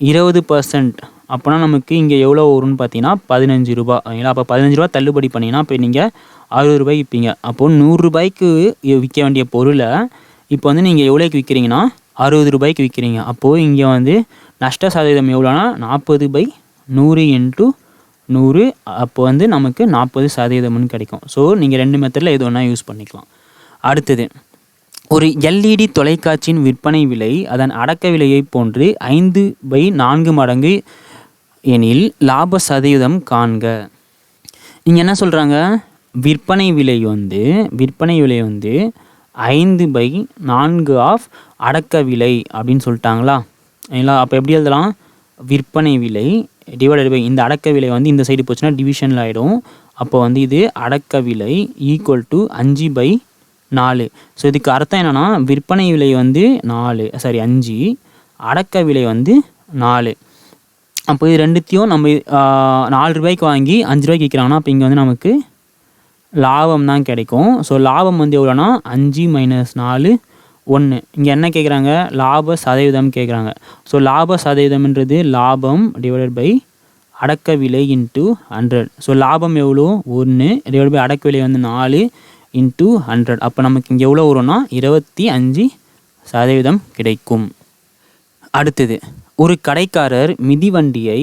20% அப்போனா நமக்கு இங்கே எவ்வளோ வரும்னு பார்த்தீங்கன்னா 15 ரூபா. ஓகேங்களா? அப்போ 15 ரூபா தள்ளுபடி பண்ணிங்கன்னா இப்போ நீங்கள் ரூ. 60 விற்பீங்க. அப்போது ரூ. 100 விற்க வேண்டிய பொருளை இப்போ வந்து நீங்கள் எவ்வளோக்கு விற்கிறீங்கன்னா ரூ. 60 விற்கிறீங்க. அப்போது இங்கே வந்து நஷ்ட சதவீதம் எவ்வளோனா 40/100 இன்ட்டு 100. அப்போ வந்து நமக்கு 40% கிடைக்கும். ஸோ நீங்கள் 2 மெத்தடில் எது ஒன்றா யூஸ் பண்ணிக்கலாம். அடுத்தது, ஒரு LED தொலைக்காட்சியின் விற்பனை விலை அதன் அடக்க விலையை போன்று 5/4 மடங்கு எனில் லாப சதவீதம் காண்க. இங்கே என்ன சொல்கிறாங்க, விற்பனை விலை வந்து 5/4 ஆஃப் அடக்க விலை அப்படின்னு சொல்லிட்டாங்களா. சரிங்களா, அப்போ எப்படி எழுதலாம், விற்பனை விலை டிவைடட் பை இந்த அடக்க விலை வந்து இந்த சைடு போச்சுன்னா டிவிஷனில் ஆகிடும். அப்போ வந்து இது அடக்க விலை ஈக்குவல் டு 5/4. ஸோ இதுக்கு அர்த்தம் என்னென்னா, விற்பனை விலை வந்து 5, அடக்க விலை வந்து 4. அப்போ இது ரெண்டுத்தையும் நம்ம ரூ. 4 வாங்கி ரூ. 5 விற்கிறாங்கன்னா அப்போ இங்கே வந்து நமக்கு லாபம் தான் கிடைக்கும். ஸோ லாபம் வந்து எவ்வளோனா 5 - 4 1. இங்கே என்ன கேட்குறாங்க, லாப சதவீதம் கேட்குறாங்க. ஸோ லாப சதவீதம்ன்றது லாபம் டிவைடட் பை அடக்க விலை இன்ட்டு 100. ஸோ லாபம் எவ்வளோ 1 டிவைட் பை அடக்க விலை வந்து 4 இன்ட்டு 100. அப்போ நமக்கு இங்கே எவ்வளோ வரும்னா 25% கிடைக்கும். அடுத்தது, ஒரு கடைக்காரர் மிதிவண்டியை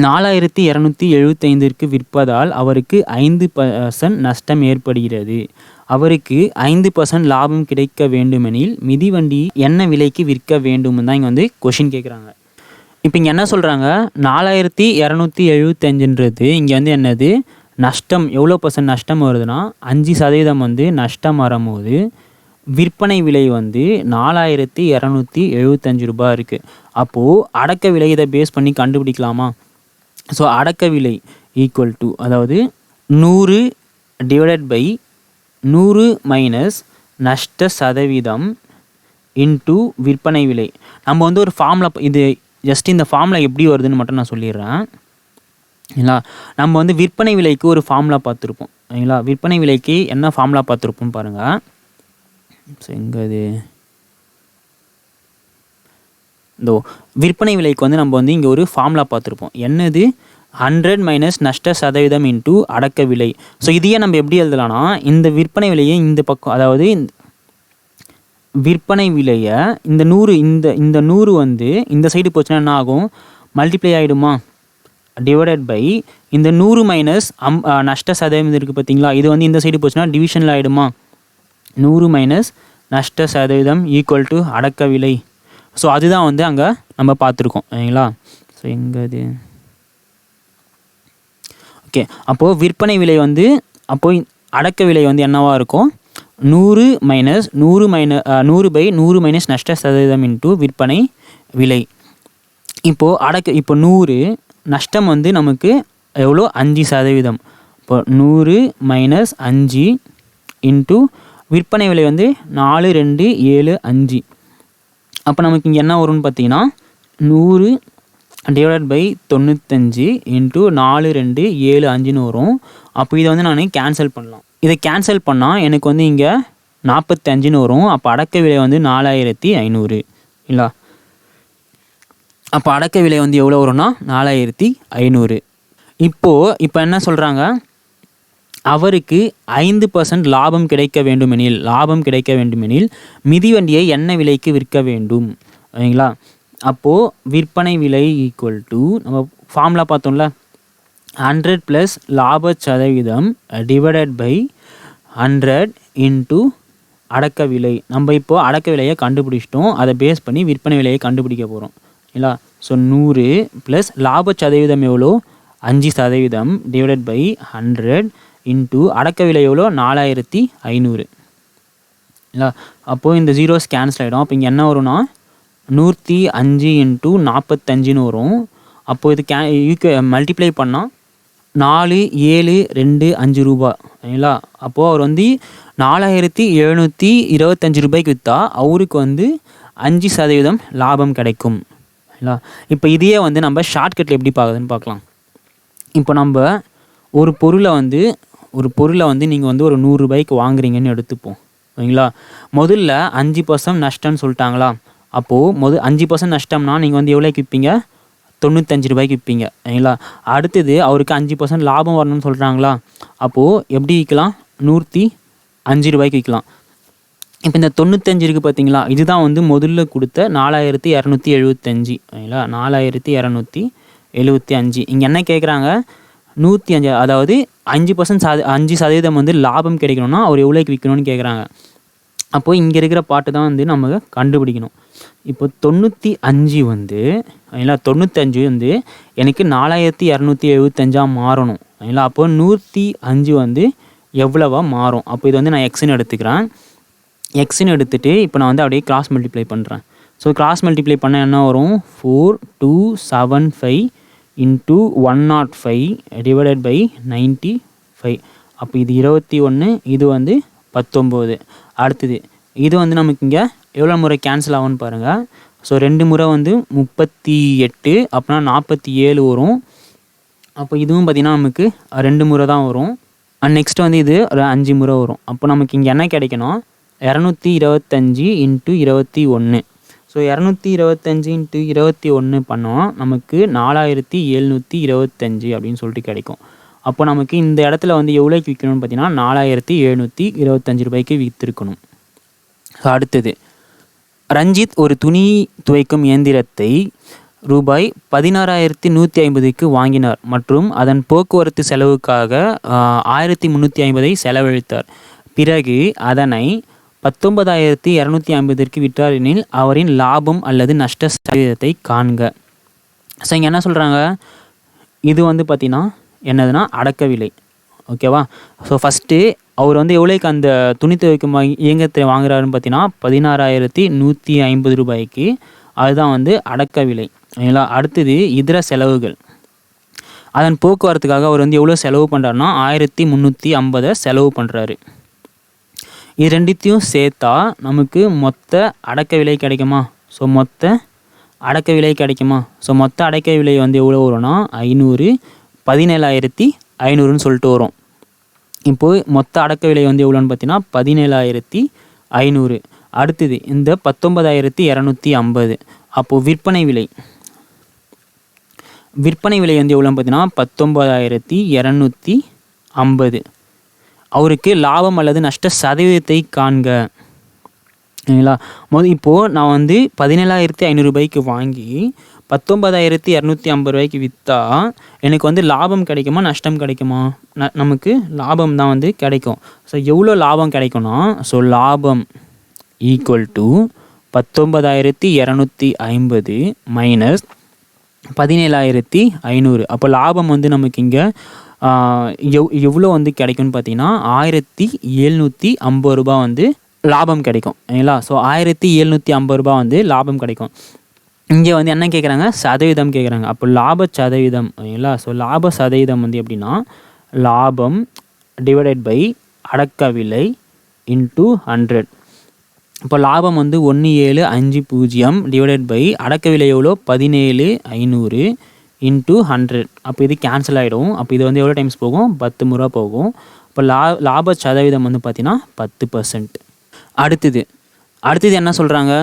4275 விற்பதால் அவருக்கு 5% நஷ்டம் ஏற்படுகிறது. அவருக்கு 5% லாபம் கிடைக்க வேண்டுமெனில் மிதிவண்டி என்ன விலைக்கு விற்க வேண்டும் தான் இங்கே வந்து கொஷின் கேட்குறாங்க. இப்போ இங்கே என்ன சொல்கிறாங்க, 4275ன்றது இங்கே வந்து என்னது நஷ்டம். எவ்வளோ % நஷ்டம் வருதுன்னா 5% வந்து நஷ்டம் வரும்போது விற்பனை விலை வந்து 4275 ரூபாய் இருக்குது. அப்போது அடக்க விலை இதை பேஸ் பண்ணி கண்டுபிடிக்கலாமா. ஸோ அடக்க விலை ஈக்குவல் டு, அதாவது 100 டிவைடட் பை 100 மைனஸ் நஷ்ட சதவீதம் இன்ட்டு விற்பனை விலை. நம்ம வந்து ஒரு ஃபார்முலா, இது ஜஸ்ட் இந்த ஃபார்முலா எப்படி வருதுன்னு மட்டும் நான் சொல்லிடுறேன். சரிங்களா, நம்ம வந்து விற்பனை விலைக்கு ஒரு ஃபார்முலா பார்த்துருப்போம். சரிங்களா, விற்பனை விலைக்கு என்ன ஃபார்முலா பார்த்துருப்போம் பாருங்கள். எங்கது இதோ விற்பனை விலைக்கு வந்து நம்ம வந்து இங்கே ஒரு ஃபார்முலா பார்த்துருப்போம். என்னது 100 மைனஸ் நஷ்ட சதவீதம் இன்ட்டு அடக்க விலை. ஸோ இதையே நம்ம எப்படி எழுதலாம்னா, இந்த விற்பனை விலையை இந்த பக்கம், அதாவது விற்பனை விலையை இந்த 100 இந்த 100 வந்து இந்த சைடு போச்சுன்னா என்ன ஆகும், மல்டிப்ளை ஆகிடுமா, டிவைடட் பை இந்த 100 மைனஸ் நஷ்ட சதவீதம் இருக்குது பார்த்தீங்களா, இது வந்து இந்த சைடு போச்சுன்னா டிவிஷனில் ஆகிடுமா. 100 மைனஸ் நஷ்ட சதவீதம் ஈக்குவல் டு அடக்க விலை. ஸோ அதுதான் வந்து அங்கே நம்ம பார்த்துருக்கோம். சரிங்களா, ஸோ எங்கது ஓகே. அப்போது விற்பனை விலை வந்து அப்போது அடக்க விலை வந்து என்னவாக இருக்கும், 100 மைனஸ் 100/100 மைனஸ் நஷ்ட சதவீதம் இன்ட்டு விற்பனை விலை. இப்போது இப்போ 100 நஷ்டம் வந்து நமக்கு எவ்வளோ 5%. இப்போ 100 மைனஸ் 5 இன்ட்டு விற்பனை விலை வந்து 4275. அப்போ நமக்கு இங்கே என்ன வரும்னு பார்த்தீங்கன்னா 100 டிவைடட் பை 95 இன்ட்டு 4275 வரும். அப்போ இதை வந்து நான் கேன்சல் பண்ணலாம். இதை கேன்சல் பண்ணால் எனக்கு வந்து இங்கே 45 வரும். அப்போ அடக்க விலை வந்து 4500 இல்லை. அப்போ அடக்க விலை வந்து எவ்வளோ வரும்னா 4500. இப்போ என்ன சொல்கிறாங்க, அவருக்கு 5% லாபம் கிடைக்க வேண்டுமெனில் மிதிவண்டியை என்ன விலைக்கு விற்க வேண்டும். சரிங்களா, அப்போது விற்பனை விலை ஈக்குவல் டு நம்ம ஃபார்முலா பார்த்தோம்ல, 100 ப்ளஸ் லாப சதவீதம் டிவைடட் பை 100 இன்ட்டு அடக்க விலை. நம்ம இப்போது அடக்க விலையை கண்டுபிடிச்சிட்டோம், அதை பேஸ் பண்ணி விற்பனை விலையை கண்டுபிடிக்க போகிறோம். இல்லைங்களா, ஸோ 100 ப்ளஸ் லாப சதவீதம் எவ்வளோ 5% டிவைடட் பை 100 இன்ட்டு அடக்க விலை எவ்வளோ 4500. இல்லை, அப்போது இந்த ஜீரோஸ் கேன்சல் ஆகிடும். அப்போ இங்கே என்ன வரும்னா 105 இன்ட்டு 45 வரும். அப்போது இது மல்டிப்ளை பண்ணால் 4725 ரூபா. சரிங்களா, அப்போது அவர் வந்து 4725 ரூபாய்க்கு விற்றா அவருக்கு வந்து 5% லாபம் கிடைக்கும். சரிங்களா, இப்போ இதையே வந்து நம்ம ஷார்ட்கட்டில் எப்படி பார்க்குதுன்னு பார்க்கலாம். இப்போ நம்ம ஒரு பொருளை வந்து நீங்கள் வந்து ஒரு 100 ரூபாய்க்கு வாங்குறீங்கன்னு எடுத்துப்போம். சரிங்களா, முதல்ல 5% நஷ்டம்னு சொல்லிட்டாங்களா. அப்போது 5% நஷ்டம்னா நீங்கள் வந்து எவ்வளோக்கு விற்பீங்க, 95 ரூபாய்க்கு விற்பீங்க சரிங்களா. அடுத்தது அவருக்கு 5% லாபம் வரணும்னு சொல்கிறாங்களா, அப்போது எப்படி விற்கலாம், 105 ரூபாய்க்கு விற்கலாம். இப்போ இந்த 95 இருக்குது பார்த்தீங்களா, இதுதான் வந்து முதல்ல கொடுத்த 4275 சரிங்களா. 4275 இங்கே என்ன கேட்குறாங்க, 105, அதாவது 5% வந்து லாபம் கிடைக்கணும்னா அவர் எவ்வளோக்கு விற்கணும்னு கேட்குறாங்க. அப்போது இங்கே இருக்கிற பாட்டு தான் வந்து நம்ம கண்டுபிடிக்கணும். இப்போ 95 வந்து சரிங்களா, 95 வந்து எனக்கு 4275 மாறணும் சரிங்களா. அப்போது 105 வந்து எவ்வளவா மாறும். அப்போ இது வந்து நான் எக்ஸ்ன்னு எடுத்துக்கிறேன். எக்ஸ்ன்னு எடுத்துகிட்டு இப்போ நான் வந்து அப்படியே கிராஸ் மல்டிப்ளை பண்ணுறேன். ஸோ கிராஸ் மல்டிப்ளை பண்ண என்ன வரும், 4275 இன்ட்டு 105 டிவைடட் பை 95. அப்போ இது 21, இது வந்து 19. அடுத்தது இது வந்து நமக்கு இங்கே எவ்வளோ முறை கேன்சல் ஆகும்னு பாருங்கள். ஸோ 2 முறை வந்து 38, அப்படின்னா 47 வரும். அப்போ இதுவும் பார்த்திங்கன்னா நமக்கு 2 முறை தான் வரும். நெக்ஸ்ட் வந்து இது ஒரு 5 முறை வரும். அப்போ நமக்கு இங்கே என்ன கிடைக்கணும், 225 இன்ட்டு 21. ஸோ 225 இன்ட்டு 21 பண்ணோம், நமக்கு 4725 அப்படின்னு சொல்லிட்டு கிடைக்கும். அப்போ நமக்கு இந்த இடத்துல வந்து எவ்வளோக்கு விற்கணும்னு பார்த்தீங்கன்னா 4725 ரூபாய்க்கு விற்றுருக்கணும். ஸோ அடுத்தது, ரஞ்சித் ஒரு துணி துவைக்கும் இயந்திரத்தை ரூபாய் 16,150க்கு வாங்கினார் மற்றும் அதன் போக்குவரத்து செலவுக்காக 1350 செலவழித்தார். பிறகு அதனை 19,250க்கு விற்றார் எனில் அவரின் லாபம் அல்லது நஷ்ட சதவீதத்தை காண்க. ஸோ இங்கே என்ன சொல்கிறாங்க, இது வந்து பார்த்திங்கன்னா என்னதுன்னா அடக்க விலை. ஓகேவா. ஸோ ஃபஸ்ட்டு அவர் வந்து எவ்வளோக்கு அந்த துணி துவைக்கும் இயந்திரத்தை வாங்குறாருன்னு பார்த்தீங்கன்னா 16,150 ரூபாய்க்கு. அதுதான் வந்து அடக்க விலை சரிங்களா. அடுத்தது இதர செலவுகள், அதன் போக்குவரத்துக்காக அவர் வந்து எவ்வளோ செலவு பண்ணுறாருன்னா 1350 செலவு பண்ணுறாரு. இது ரெண்டுத்தையும் சேர்த்தா நமக்கு மொத்த அடக்க விலை கிடைக்குமா. ஸோ மொத்த அடக்க விலை கிடைக்குமா. ஸோ மொத்த அடக்க விலை வந்து எவ்வளோ வரும்னா 500, 17,500ன்னு சொல்லிட்டு வரும். இப்போது மொத்த அடக்க விலை வந்து எவ்வளோன்னு பார்த்தீங்கன்னா 17,500. அடுத்தது இந்த 19,250. அப்போது விற்பனை விலை வந்து எவ்வளோன்னு பார்த்தீங்கன்னா 19,250. அவருக்கு லாபம் அல்லது நஷ்ட சதவீதத்தை காண்க சரிங்களா. இப்போது நான் வந்து 17,500 ரூபாய்க்கு வாங்கி 19,250 ரூபாய்க்கு விற்றா எனக்கு வந்து லாபம் கிடைக்குமா நஷ்டம் கிடைக்குமா. நமக்கு லாபம் தான் வந்து கிடைக்கும். ஸோ எவ்வளோ லாபம் கிடைக்கும்னா, ஸோ லாபம் ஈக்குவல் டு 19,250 மைனஸ் 17,500. அப்போ லாபம் வந்து நமக்கு இங்கே எவ்வளோ வந்து கிடைக்கும்னு பார்த்தீங்கன்னா 1,750 ரூபா வந்து லாபம் கிடைக்கும் சரிங்களா. ஸோ 1,750 ரூபா வந்து லாபம் கிடைக்கும். இங்கே வந்து என்ன கேட்குறாங்க, சதவீதம் கேட்குறாங்க. அப்போ லாப சதவீதம் சரிங்களா. ஸோ லாப சதவீதம் வந்து எப்படின்னா லாபம் டிவைடட் பை அடக்க விலை இன்ட்டு 100. இப்போ லாபம் வந்து 1750 டிவைடட் பை அடக்க விலை எவ்வளோ 17,500 இன்ட்டு 100. அப்போ இது கேன்சல் ஆகிடும். அப்போ இது வந்து எவ்வளோ டைம்ஸ் போகும், 10 முறை போகும். இப்போ லாப சதவீதம் வந்து பார்த்திங்கன்னா 10%. அடுத்தது என்ன சொல்கிறாங்க,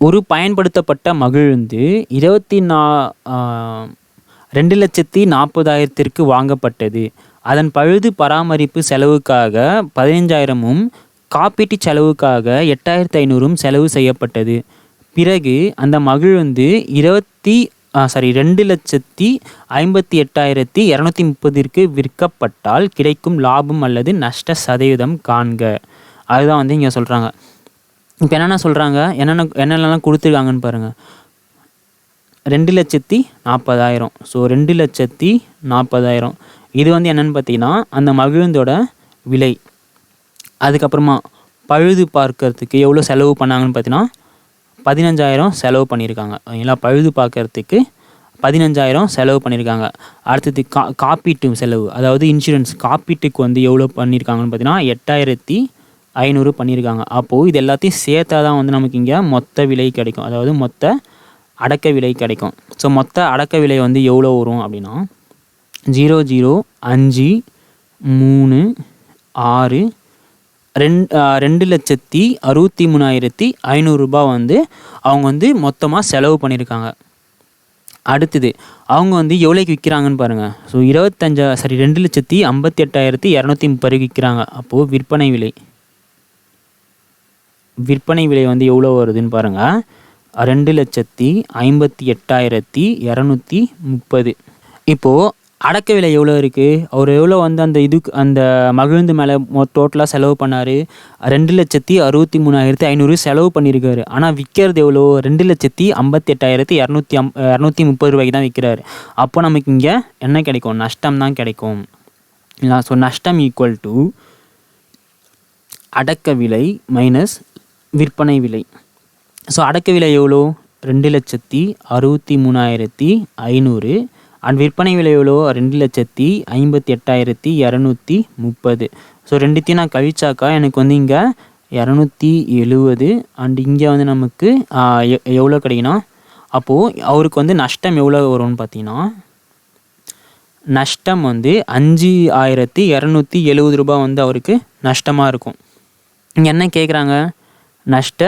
ஒரு பயன்படுத்தப்பட்ட மகிழ்ந்து 2,40,000க்கு வாங்கப்பட்டது. அதன் பழுது பராமரிப்பு செலவுக்காக 15,000ம் காப்பீட்டு செலவுக்காக 8,500ம் செலவு செய்யப்பட்டது. பிறகு அந்த மகிழ்ந்து 2,58,230க்கு விற்கப்பட்டால் கிடைக்கும் லாபம் அல்லது நஷ்ட சதவீதம் காண்க. அதுதான் வந்து இங்கே சொல்கிறாங்க. இப்போ என்னென்ன சொல்கிறாங்க, என்னென்னலாம் கொடுத்துருக்காங்கன்னு பாருங்கள். 2,40,000. ஸோ 2,40,000 இது வந்து என்னென்னு பார்த்தீங்கன்னா அந்த மகிழ்ந்தோட விலை. அதுக்கப்புறமா பழுது பார்க்கறதுக்கு எவ்வளோ செலவு பண்ணாங்கன்னு பார்த்தீங்கன்னா 15,000 செலவு பண்ணியிருக்காங்க சரிங்களா. பழுது பார்க்கறதுக்கு 15,000 செலவு பண்ணியிருக்காங்க. அடுத்தது காப்பீட்டு செலவு, அதாவது இன்சூரன்ஸ் காப்பீட்டுக்கு வந்து எவ்வளோ பண்ணியிருக்காங்கன்னு பார்த்தீங்கன்னா 8,500 பண்ணியிருக்காங்க. அப்போது இது எல்லாத்தையும் சேர்த்தா தான் வந்து நமக்கு இங்கே மொத்த விலை கிடைக்கும், அதாவது மொத்த அடக்க விலை கிடைக்கும். ஸோ மொத்த அடக்க விலை வந்து எவ்வளோ வரும் அப்படின்னா 0,0,5,3,6 2,63,500 ரூபாய் வந்து அவங்க வந்து மொத்தமாக செலவு பண்ணியிருக்காங்க. அடுத்தது அவங்க வந்து எவ்வளோக்கு விற்கிறாங்கன்னு பாருங்கள். ஸோ 2,58,230 விற்கிறாங்க. அப்போது விற்பனை விலை வந்து எவ்வளோ வருதுன்னு பாருங்கள். 2,58,230. இப்போது அடக்க விலை எவ்வளோ இருக்குது? அவர் எவ்வளோ வந்து அந்த மகிழுந்து மேலே டோட்டலாக செலவு பண்ணார்? 2,63,500 செலவு பண்ணியிருக்காரு. ஆனால் விற்கிறது எவ்வளோ? 2,58,230 தான் விற்கிறாரு. அப்போ நமக்கு இங்கே என்ன கிடைக்கும்? நஷ்டம் தான் கிடைக்கும். ஸோ நஷ்டம் ஈக்குவல் டு அடக்க விலை மைனஸ் விற்பனை விலை. ஸோ அடக்க விலை எவ்வளோ? 2,63,500 அண்ட் விற்பனை விலை எவ்வளோ? 2,58,230. ஸோ ரெண்டுத்தையும் நான் கழிச்சாக்கா எனக்கு வந்து இங்கே 270 அண்ட் இங்கே வந்து நமக்கு எவ்வளோ கிடைக்குன்னா, அப்போது அவருக்கு வந்து நஷ்டம் எவ்வளோ வரும்னு பார்த்தீங்கன்னா, நஷ்டம் வந்து 5,270 ரூபாய் வந்து அவருக்கு நஷ்டமாக இருக்கும். இங்கே என்ன கேட்குறாங்க? நஷ்ட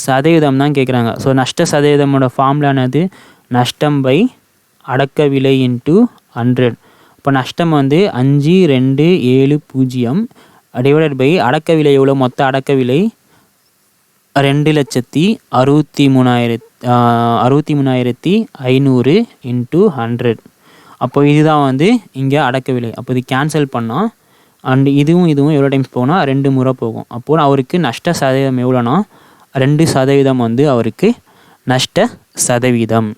சதவீதம் தான் கேட்குறாங்க. ஸோ நஷ்ட சதவீதமோட ஃபார்முலானது நஷ்டம் பை அடக்க விலை இன்ட்டு 100. இப்போ நஷ்டம் வந்து 5,270 டிவைடட் பை அடக்க விலை எவ்வளோ? மொத்த அடக்க விலை 2,63,500 இன்ட்டு 100. அப்போ இதுதான் வந்து இங்கே அடக்க விலை. அப்போ இது கேன்சல் பண்ணால் அண்ட் இதுவும் எவ்வளோ டைம்ஸ் போனால் 2 முறை போகும். அப்போது அவருக்கு நஷ்ட சதவீதம் எவ்வளோனா 2% வந்து அவருக்கு நஷ்ட சதவீதம்.